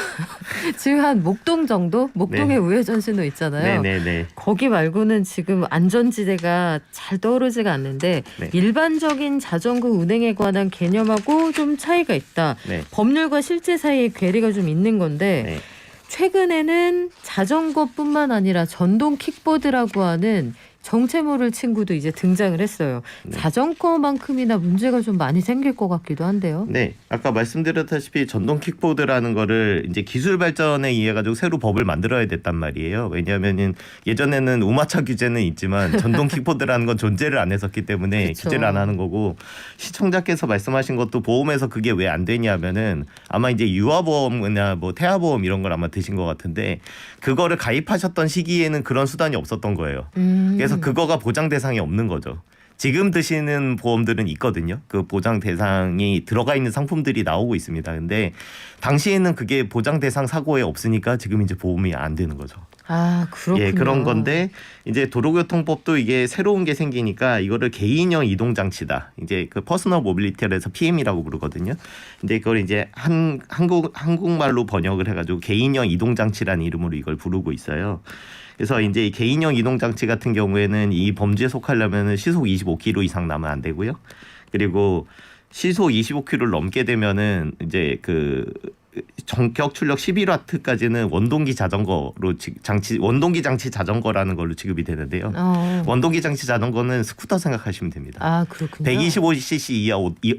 지금 한 목동 정도? 목동에 우회전 신호 있잖아요. 네네네. 거기 말고는 지금 안전지대가 잘 떠오르지가 않는데 네. 일반적인 자전거 운행에 관한 개념하고 좀 차이가 있다. 네. 법률과 실제 사이에 괴리가 좀 있는 건데 네. 최근에는 자전거뿐만 아니라 전동 킥보드라고 하는 정체 모를 친구도 이제 등장을 했어요. 네. 자전거만큼이나 문제가 좀 많이 생길 것 같기도 한데요. 네, 아까 말씀드렸다시피 전동 킥보드라는 거를 이제 기술 발전에 의해 가지고 새로 법을 만들어야 됐단 말이에요. 왜냐하면은 예전에는 우마차 규제는 있지만 전동 킥보드라는 건 존재를 안 했었기 때문에 그쵸. 규제를 안 하는 거고 시청자께서 말씀하신 것도 보험에서 그게 왜 안 되냐면은 아마 이제 유아보험이나 뭐 태아보험 이런 걸 아마 드신 것 같은데 그거를 가입하셨던 시기에는 그런 수단이 없었던 거예요. 그래서 그거가 보장 대상이 없는 거죠. 지금 드시는 보험들은 있거든요. 그 보장 대상이 들어가 있는 상품들이 나오고 있습니다. 근데 당시에는 그게 보장 대상 사고에 없으니까 지금 이제 보험이 안 되는 거죠. 아, 그렇군요. 예, 그런 건데 이제 도로교통법도 이게 새로운 게 생기니까 이거를 개인형 이동 장치다. 이제 그 퍼스널 모빌리티를 해서 PM이라고 부르거든요. 근데 그걸 이제 한국말로 번역을 해가지고 개인형 이동 장치라는 이름으로 이걸 부르고 있어요. 그래서 이제 개인형 이동 장치 같은 경우에는 이 범죄에 속하려면은 시속 25km 이상 나면 안 되고요. 그리고 시속 25km를 넘게 되면은 이제 그 전격 출력 11W까지는 원동기 자전거로 원동기 장치 자전거라는 걸로 취급이 되는데요. 원동기 장치 자전거는 스쿠터 생각하시면 됩니다. 아, 그렇군요. 125cc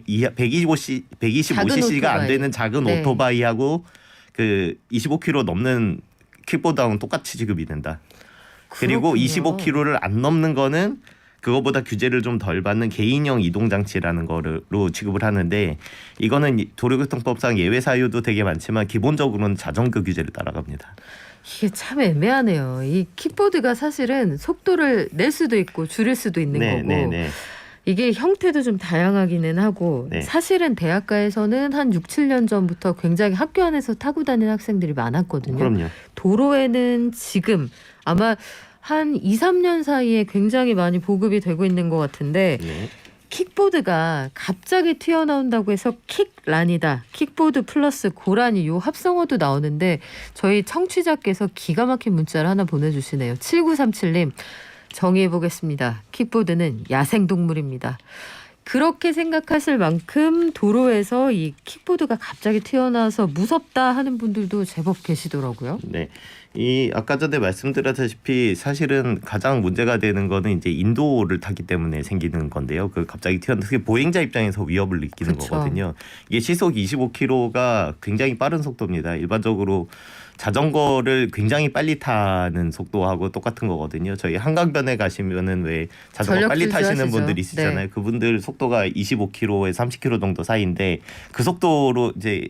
이하 125cc가 안 되는 작은 네. 오토바이하고 그 25km 넘는 킥보드하고는 똑같이 취급이 된다. 그리고 그렇군요. 25km를 안 넘는 거는 그거보다 규제를 좀 덜 받는 개인형 이동장치라는 거로 취급을 하는데 이거는 도로교통법상 예외 사유도 되게 많지만 기본적으로는 자전거 규제를 따라갑니다. 이게 참 애매하네요. 이 킥보드가 사실은 속도를 낼 수도 있고 줄일 수도 있는 거고 이게 형태도 좀 다양하기는 하고 네. 사실은 대학가에서는 한 6, 7년 전부터 굉장히 학교 안에서 타고 다니는 학생들이 많았거든요. 그럼요. 도로에는 지금 아마 한 2, 3년 사이에 굉장히 많이 보급이 되고 있는 것 같은데 네. 킥보드가 갑자기 튀어나온다고 해서 킥란이다. 킥보드 플러스 고라니 요 합성어도 나오는데 저희 청취자께서 기가 막힌 문자를 하나 보내주시네요. 7937님 정의해보겠습니다. 킥보드는 야생동물입니다. 그렇게 생각하실 만큼 도로에서 이 킥보드가 갑자기 튀어나와서 무섭다 하는 분들도 제법 계시더라고요. 네. 이 아까 전에 말씀드렸다시피 사실은 가장 문제가 되는 거는 이제 인도를 타기 때문에 생기는 건데요. 그 갑자기 튀어나와서 보행자 입장에서 위협을 느끼는 그쵸. 거거든요. 이게 시속 25km가 굉장히 빠른 속도입니다. 일반적으로 자전거를 굉장히 빨리 타는 속도하고 똑같은 거거든요. 저희 한강변에 가시면은 왜 자전거 전력 빨리 타시는 질주하시죠. 분들 있으잖아요. 네. 그분들 속도가 25km에 30km 정도 사이인데 그 속도로 이제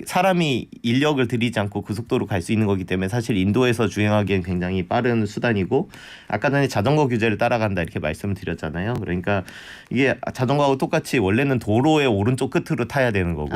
사람이 인력을 들이지 않고 그 속도로 갈 수 있는 거기 때문에 사실 인도에서 주행하기엔 굉장히 빠른 수단이고 아까 전에 자전거 규제를 따라간다 이렇게 말씀을 드렸잖아요. 그러니까 이게 자전거하고 똑같이 원래는 도로의 오른쪽 끝으로 타야 되는 거고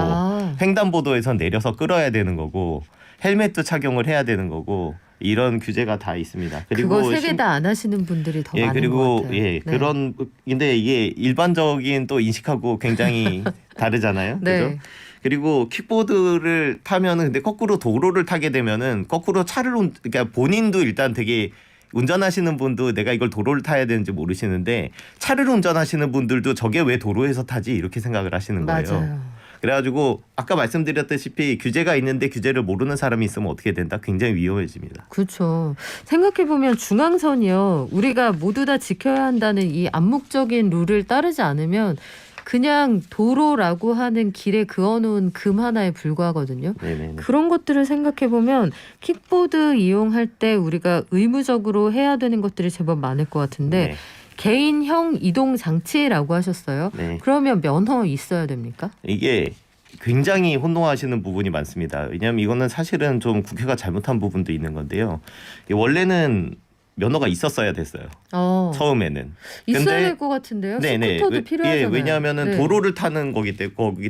횡단보도에서 내려서 끌어야 되는 거고 헬멧도 착용을 해야 되는 거고 이런 규제가 다 있습니다. 그리고 세 개 다 안 하시는 분들이 더 많은 그리고 것 같아요. 네. 그런 근데 이게 일반적인 또 인식하고 굉장히 다르잖아요. 네. 그죠? 그리고 킥보드를 타면은 근데 거꾸로 도로를 타게 되면은 거꾸로 그러니까 본인도 일단 되게 운전하시는 분도 내가 이걸 도로를 타야 되는지 모르시는데 차를 운전하시는 분들도 저게 왜 도로에서 타지 이렇게 생각을 하시는 거예요. 맞아요. 그래가지고 아까 말씀드렸다시피 규제가 있는데 규제를 모르는 사람이 있으면 어떻게 된다? 굉장히 위험해집니다. 그렇죠. 생각해보면 중앙선이요. 우리가 모두 다 지켜야 한다는 이 암묵적인 룰을 따르지 않으면 그냥 도로라고 하는 길에 그어놓은 금 하나에 불과하거든요. 네네네. 그런 것들을 생각해보면 킥보드 이용할 때 우리가 의무적으로 해야 되는 것들이 제법 많을 것 같은데 네. 개인형 이동 장치라고 하셨어요. 네. 그러면 면허 있어야 됩니까? 이게 굉장히 혼동하시는 부분이 많습니다. 왜냐하면 이거는 사실은 좀 국회가 잘못한 부분도 있는 건데요. 원래는 면허가 있었어야 됐어요. 처음에는. 있어야 근데 될 것 같은데요. 네네. 스쿠터도 필요하잖아요. 왜냐하면은 네. 도로를 타는 거기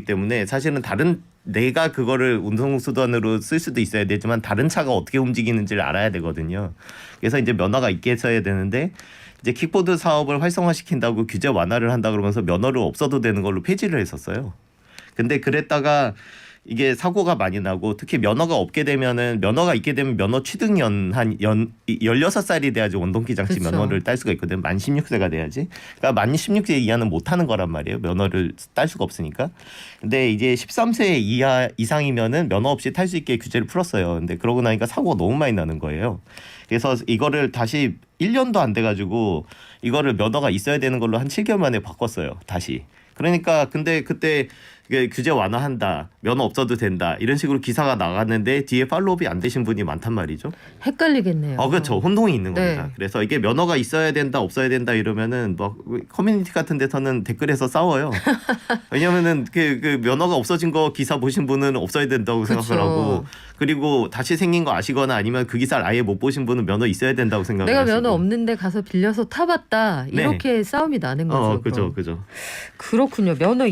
때문에 사실은 다른 내가 그거를 운송수단으로 쓸 수도 있어야 되지만 다른 차가 어떻게 움직이는지를 알아야 되거든요. 그래서 이제 면허가 있게 했어야 되는데 이제 킥보드 사업을 활성화시킨다고 규제 완화를 한다 그러면서 면허를 없어도 되는 걸로 폐지를 했었어요. 근데 그랬다가 이게 사고가 많이 나고 특히 면허가 없게 되면은 면허가 있게 되면 면허 취득연 한 16살이 돼야지 원동기 장치 그쵸. 면허를 딸 수가 있거든요. 만 16세가 돼야지. 그러니까 만 16세 이하는 못 하는 거란 말이에요. 면허를 딸 수가 없으니까. 근데 이제 13세 이상이면은 면허 없이 탈 수 있게 규제를 풀었어요. 근데 그러고 나니까 사고가 너무 많이 나는 거예요. 그래서 이거를 다시 1년도 안 돼 가지고 이거를 면허가 있어야 되는 걸로 한 7개월 만에 바꿨어요. 다시. 그러니까 근데 그때 규제 완화한다, 면허 없어도 된다 이런 식으로 기사가 나갔는데 뒤에 팔로우업이 안 되신 분이 많단 말이죠. 헷갈리겠네요. 그렇죠. 혼동이 있는 네. 겁니다. 그래서 이게 면허가 있어야 된다, 없어야 된다 이러면은 뭐 커뮤니티 같은 데서는 댓글에서 싸워요. 왜냐면은 그 면허가 없어진 거 기사 보신 분은 없어야 된다고 그쵸. 생각을 하고 그리고 다시 생긴 거 아시거나 아니면 그 기사를 아예 못 보신 분은 면허 있어야 된다고 생각을 내가 하시고. 면허 없는데 가서 빌려서 타봤다 이렇게 싸움이 나는 거죠. 그죠, 그럼. 그죠. 그렇군요. 면허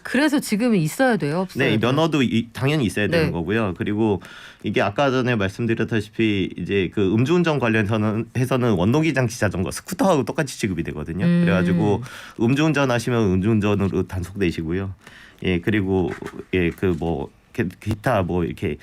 그래서 지금은 있어야 돼요. 없어야 네, 돼요? 면허도 당연히 있어야 네. 되는 거고요. 그리고 이게 아까 전에 말씀드렸다시피 이제 그 음주운전 관련해서는 원동기 장치 자전거 스쿠터하고 똑같이 취급이 되거든요. 그래가지고 음주운전 하시면 음주운전으로 단속되시고요. 그리고 그 뭐 기타 뭐 이렇게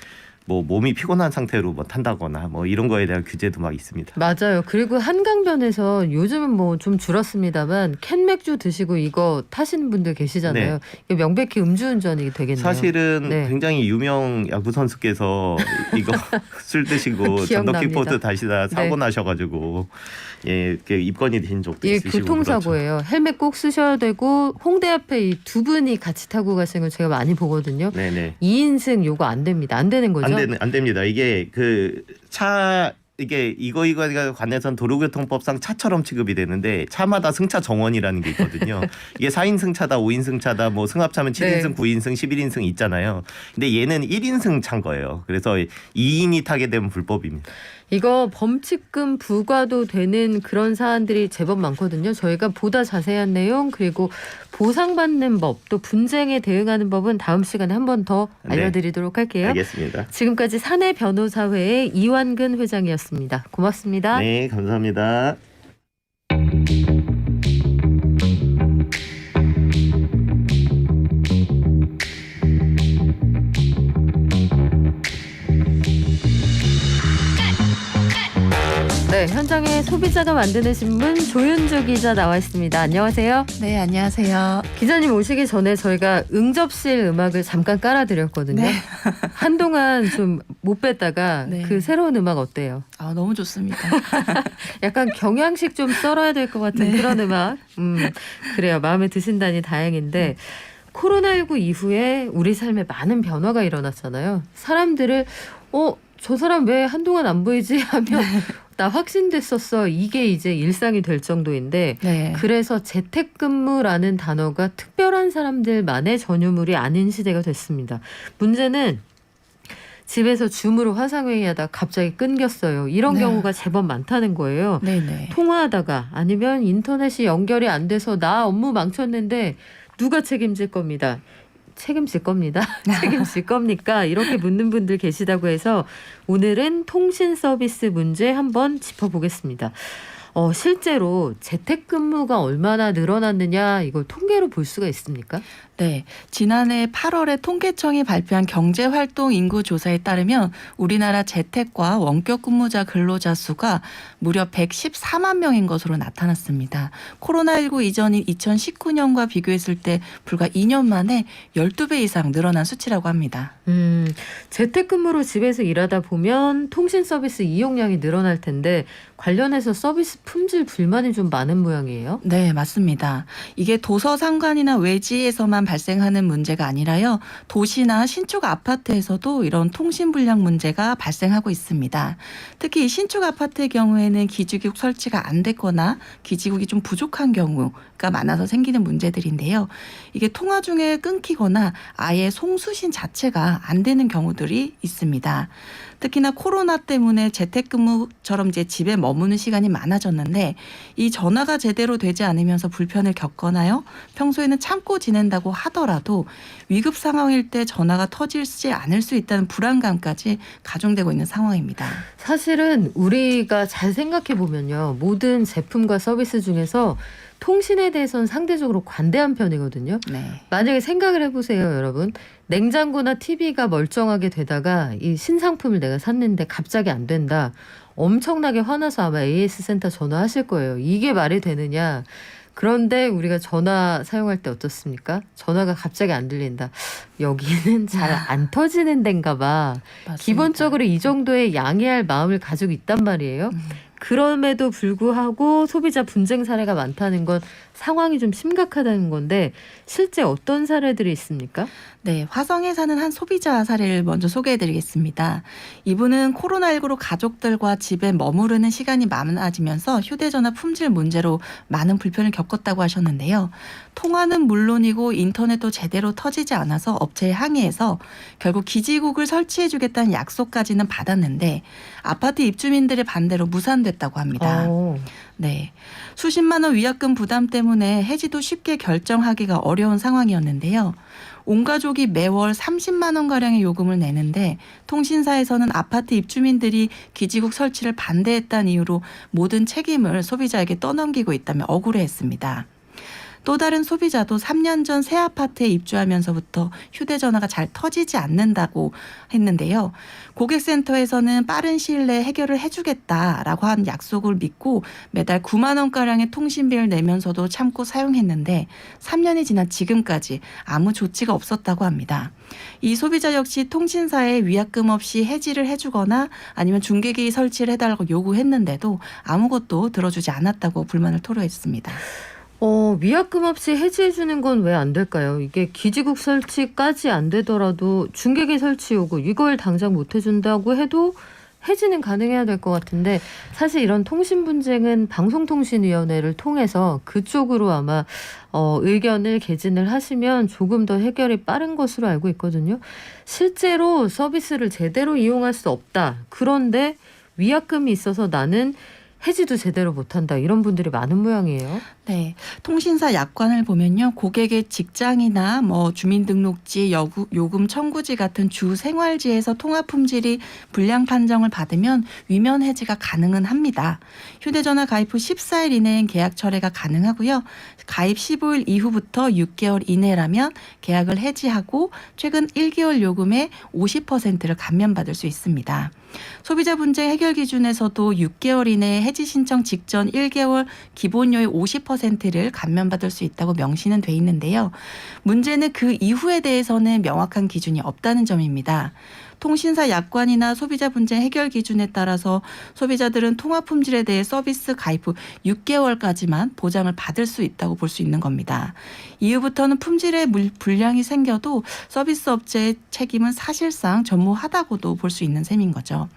뭐 몸이 피곤한 상태로 뭐 탄다거나 뭐 이런 거에 대한 규제도 막 있습니다. 맞아요. 그리고 한강변에서 요즘은 뭐 좀 줄었습니다만 캔 맥주 드시고 이거 타시는 분들 계시잖아요. 이거 명백히 음주운전이 되겠네요. 사실은 네. 굉장히 유명 야구 선수께서 이거 술 드시고 기억납니다. 전동킥보드 타시다 사고 네. 나셔가지고 입건이 된 적도 이게 있으시고 교통사고예요. 헬멧 꼭 쓰셔야 되고 홍대 앞에 이 두 분이 같이 타고 가시는 걸 제가 많이 보거든요. 네네. 2인승 요거 안 됩니다. 안 되는 거죠? 안 됩니다. 이게 그 차 이게 이거에 관해서는 도로교통법상 차처럼 취급이 되는데 차마다 승차 정원이라는 게 있거든요. 이게 4인승 차다, 5인승 차다, 뭐 승합차면 7인승, 네. 9인승, 11인승 있잖아요. 근데 얘는 1인승 차인 거예요. 그래서 2인이 타게 되면 불법입니다. 이거 범칙금 부과도 되는 그런 사안들이 제법 많거든요. 저희가 보다 자세한 내용 그리고 보상받는 법 또 분쟁에 대응하는 법은 다음 시간에 한 번 더 알려드리도록 할게요. 알겠습니다. 지금까지 사내 변호사회의 이완근 회장이었습니다. 고맙습니다. 네, 감사합니다. 네, 현장에 소비자가 만드는 신문 조윤주 기자 나와 있습니다. 안녕하세요. 네, 안녕하세요. 기자님 오시기 전에 저희가 응접실 음악을 잠깐 깔아드렸거든요. 네. 한동안 좀 못 뺐다가 네. 그 새로운 음악 어때요? 너무 좋습니다. 약간 경양식 좀 썰어야 될 것 같은 네. 그런 음악. 그래요. 마음에 드신다니 다행인데 코로나19 이후에 우리 삶에 많은 변화가 일어났잖아요. 사람들을 저 사람 왜 한동안 안 보이지 하면 나 확진됐었어. 이게 이제 일상이 될 정도인데 네. 그래서 재택근무라는 단어가 특별한 사람들만의 전유물이 아닌 시대가 됐습니다. 문제는 집에서 줌으로 화상회의하다 갑자기 끊겼어요. 이런 네. 경우가 제법 많다는 거예요. 네네. 통화하다가 아니면 인터넷이 연결이 안 돼서 나 업무 망쳤는데 누가 책임질 겁니다. 책임질 겁니다. 책임질 겁니까? 이렇게 묻는 분들 계시다고 해서 오늘은 통신 서비스 문제 한번 짚어보겠습니다. 실제로 재택근무가 얼마나 늘어났느냐 이걸 통계로 볼 수가 있습니까? 네, 지난해 8월에 통계청이 발표한 경제활동 인구 조사에 따르면 우리나라 재택과 원격 근무자 근로자 수가 무려 114만 명인 것으로 나타났습니다. 코로나19 이전인 2019년과 비교했을 때 불과 2년 만에 12배 이상 늘어난 수치라고 합니다. 재택근무로 집에서 일하다 보면 통신 서비스 이용량이 늘어날 텐데 관련해서 서비스 품질 불만이 좀 많은 모양이에요. 네, 맞습니다. 이게 도서 상관이나 외지에서만 발생하는 문제가 아니라요. 도시나 신축 아파트에서도 이런 통신 불량 문제가 발생하고 있습니다. 특히 이 신축 아파트의 경우에는 기지국 설치가 안 됐거나 기지국이 좀 부족한 경우가 많아서 생기는 문제들인데요. 이게 통화 중에 끊기거나 아예 송수신 자체가 안 되는 경우들이 있습니다. 특히나 코로나 때문에 재택근무처럼 이제 집에 머무는 시간이 많아졌는데 이 전화가 제대로 되지 않으면서 불편을 겪거나요. 평소에는 참고 지낸다고 하더라도 위급 상황일 때 전화가 터지지 않을 수 있다는 불안감까지 가중되고 있는 상황입니다. 사실은 우리가 잘 생각해 보면요. 모든 제품과 서비스 중에서 통신에 대해서는 상대적으로 관대한 편이거든요. 네. 만약에 생각을 해보세요, 여러분. 냉장고나 TV가 멀쩡하게 되다가 이 신상품을 내가 샀는데 갑자기 안 된다. 엄청나게 화나서 아마 AS 센터 전화하실 거예요. 이게 말이 되느냐. 그런데 우리가 전화 사용할 때 어떻습니까? 전화가 갑자기 안 들린다. 여기는 잘 안 터지는 데인가 봐. 맞습니다. 기본적으로 이 정도의 양해할 마음을 가지고 있단 말이에요. 그럼에도 불구하고 소비자 분쟁 사례가 많다는 건 상황이 좀 심각하다는 건데 실제 어떤 사례들이 있습니까? 네, 화성에 사는 한 소비자 사례를 먼저 소개해드리겠습니다. 이분은 코로나19로 가족들과 집에 머무르는 시간이 많아지면서 휴대전화 품질 문제로 많은 불편을 겪었다고 하셨는데요. 통화는 물론이고 인터넷도 제대로 터지지 않아서 업체에 항의해서 결국 기지국을 설치해주겠다는 약속까지는 받았는데 아파트 입주민들의 반대로 무산됐다고 합니다. 네, 수십만 원 위약금 부담 때문에 해지도 쉽게 결정하기가 어려운 상황이었는데요. 온 가족이 매월 30만 원가량의 요금을 내는데 통신사에서는 아파트 입주민들이 기지국 설치를 반대했다는 이유로 모든 책임을 소비자에게 떠넘기고 있다며 억울해했습니다. 또 다른 소비자도 3년 전 새 아파트에 입주하면서부터 휴대전화가 잘 터지지 않는다고 했는데요. 고객센터에서는 빠른 시일 내에 해결을 해주겠다라고 한 약속을 믿고 매달 9만 원가량의 통신비를 내면서도 참고 사용했는데 3년이 지난 지금까지 아무 조치가 없었다고 합니다. 이 소비자 역시 통신사에 위약금 없이 해지를 해주거나 아니면 중계기 설치를 해달라고 요구했는데도 아무것도 들어주지 않았다고 불만을 토로했습니다. 위약금 없이 해지해 주는 건 왜 안 될까요? 이게 기지국 설치까지 안 되더라도 중계기 설치 요구 이걸 당장 못 해준다고 해도 해지는 가능해야 될 것 같은데 사실 이런 통신 분쟁은 방송통신위원회를 통해서 그쪽으로 아마 의견을 개진을 하시면 조금 더 해결이 빠른 것으로 알고 있거든요. 실제로 서비스를 제대로 이용할 수 없다. 그런데 위약금이 있어서 나는 해지도 제대로 못한다. 이런 분들이 많은 모양이에요. 네, 통신사 약관을 보면요. 고객의 직장이나 주민등록지, 요금 청구지 같은 주 생활지에서 통화 품질이 불량 판정을 받으면 위면 해지가 가능은 합니다. 휴대전화 가입 후 14일 이내엔 계약 철회가 가능하고요. 가입 15일 이후부터 6개월 이내라면 계약을 해지하고 최근 1개월 요금의 50%를 감면받을 수 있습니다. 소비자 분쟁 해결 기준에서도 6개월 이내에 해지 신청 직전 1개월 기본료의 50%를 감면받을 수 있다고 명시는 돼 있는데요. 문제는 그 이후에 대해서는 명확한 기준이 없다는 점입니다. 통신사 약관이나 소비자 분쟁 해결 기준에 따라서 소비자들은 통화 품질에 대해 서비스 가입 후 6개월까지만 보장을 받을 수 있다고 볼 수 있는 겁니다. 이후부터는 품질에 불량이 생겨도 서비스 업체의 책임은 사실상 전무하다고도 볼 수 있는 셈인 거죠.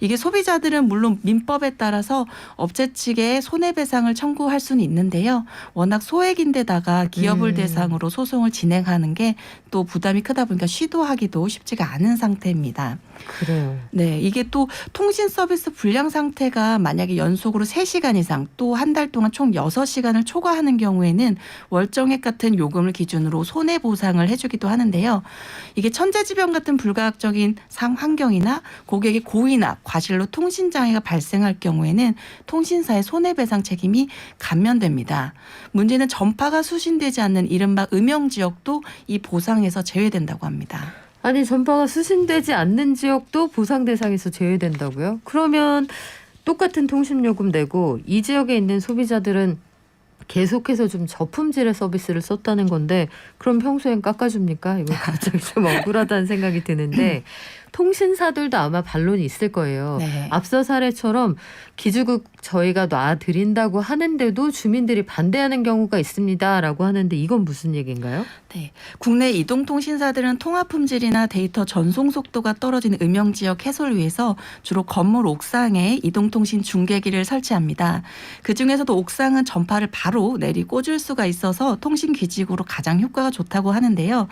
이게 소비자들은 물론 민법에 따라서 업체 측에 손해배상을 청구할 수는 있는데요. 워낙 소액인데다가 기업을 대상으로 소송을 진행하는 게 또 부담이 크다 보니까 시도하기도 쉽지가 않은 상태입니다. 그래요. 네, 이게 또 통신 서비스 불량 상태가 만약에 연속으로 3시간 이상 또 한 달 동안 총 6시간을 초과하는 경우에는 월정액 같은 요금을 기준으로 손해보상을 해주기도 하는데요. 이게 천재지변 같은 불가역적인 상환경이나 고객의 고의나 과실로 통신장애가 발생할 경우에는 통신사의 손해배상 책임이 감면됩니다. 문제는 전파가 수신되지 않는 이른바 음영지역도 이 보상에서 제외된다고 합니다. 아니 전파가 수신되지 않는 지역도 보상 대상에서 제외된다고요? 그러면 똑같은 통신요금 내고 이 지역에 있는 소비자들은 계속해서 좀 저품질의 서비스를 썼다는 건데 그럼 평소엔 깎아줍니까? 이거 갑자기 좀 억울하다는 생각이 드는데 통신사들도 아마 반론이 있을 거예요. 네. 앞서 사례처럼 기주국 저희가 놔드린다고 하는데도 주민들이 반대하는 경우가 있습니다라고 하는데 이건 무슨 얘기인가요? 네. 국내 이동통신사들은 통화 품질이나 데이터 전송 속도가 떨어지는 음영지역 해소를 위해서 주로 건물 옥상에 이동통신 중계기를 설치합니다. 그중에서도 옥상은 전파를 바로 내리 꽂을 수가 있어서 통신기지국으로 가장 효과가 좋다고 하는데요.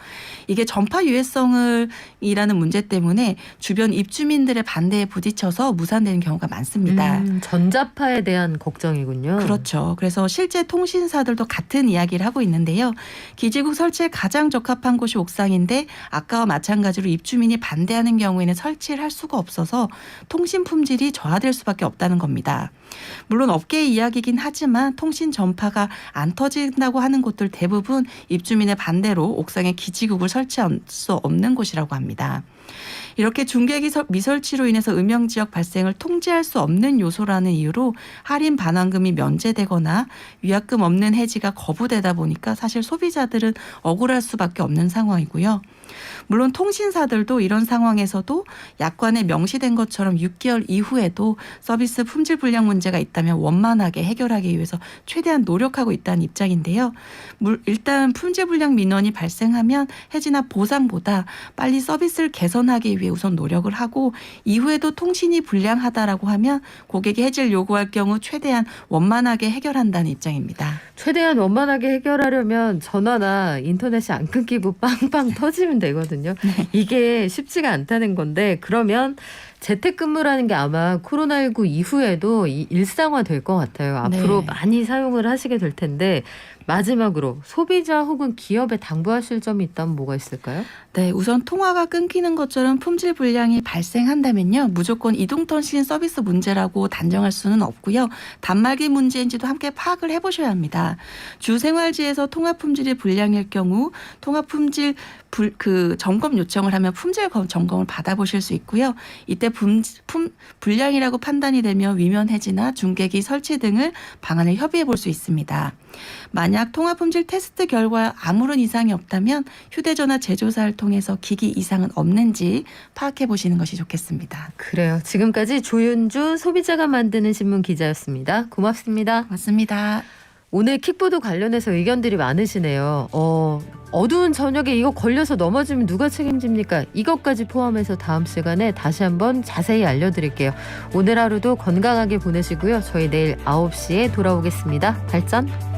이게 전파 유해성이라는 문제 때문에 주변 입주민들의 반대에 부딪혀서 무산되는 경우가 많습니다. 전자파에 대한 걱정이군요. 그렇죠. 그래서 실제 통신사들도 같은 이야기를 하고 있는데요. 기지국 설치에 가장 적합한 곳이 옥상인데 아까와 마찬가지로 입주민이 반대하는 경우에는 설치를 할 수가 없어서 통신 품질이 저하될 수밖에 없다는 겁니다. 물론 업계의 이야기이긴 하지만 통신 전파가 안 터진다고 하는 곳들 대부분 입주민의 반대로 옥상에 기지국을 설치할 수 없는 곳이라고 합니다. 이렇게 중계기 미설치로 인해서 음영지역 발생을 통제할 수 없는 요소라는 이유로 할인 반환금이 면제되거나 위약금 없는 해지가 거부되다 보니까 사실 소비자들은 억울할 수밖에 없는 상황이고요. 물론 통신사들도 이런 상황에서도 약관에 명시된 것처럼 6개월 이후에도 서비스 품질 불량 문제가 있다면 원만하게 해결하기 위해서 최대한 노력하고 있다는 입장인데요. 일단 품질 불량 민원이 발생하면 해지나 보상보다 빨리 서비스를 개선하기 위해 우선 노력을 하고 이후에도 통신이 불량하다라고 하면 고객이 해지를 요구할 경우 최대한 원만하게 해결한다는 입장입니다. 최대한 원만하게 해결하려면 전화나 인터넷이 안 끊기고 빵빵 터지면 되거든요. 이게 쉽지가 않다는 건데 그러면 재택근무라는 게 아마 코로나19 이후에도 일상화 될 것 같아요. 앞으로 네. 많이 사용을 하시게 될 텐데 마지막으로 소비자 혹은 기업에 당부하실 점이 있다면 뭐가 있을까요? 네, 우선 통화가 끊기는 것처럼 품질 불량이 발생한다면요. 무조건 이동통신 서비스 문제라고 단정할 수는 없고요. 단말기 문제인지도 함께 파악을 해보셔야 합니다. 주 생활지에서 통화 품질이 불량일 경우 통화 품질 점검 요청을 하면 품질 점검을 받아보실 수 있고요. 이때 불량이라고 판단이 되면 위면 해지나 중계기 설치 등을 방안을 협의해 볼 수 있습니다. 만약 통화 품질 테스트 결과 아무런 이상이 없다면 휴대전화 제조사를 통해서 기기 이상은 없는지 파악해 보시는 것이 좋겠습니다. 그래요. 지금까지 조윤주 소비자가 만드는 신문 기자였습니다. 고맙습니다. 맞습니다. 오늘 킥보드 관련해서 의견들이 많으시네요. 어두운 저녁에 이거 걸려서 넘어지면 누가 책임집니까? 이것까지 포함해서 다음 시간에 다시 한번 자세히 알려드릴게요. 오늘 하루도 건강하게 보내시고요. 저희 내일 9시에 돌아오겠습니다. 발전!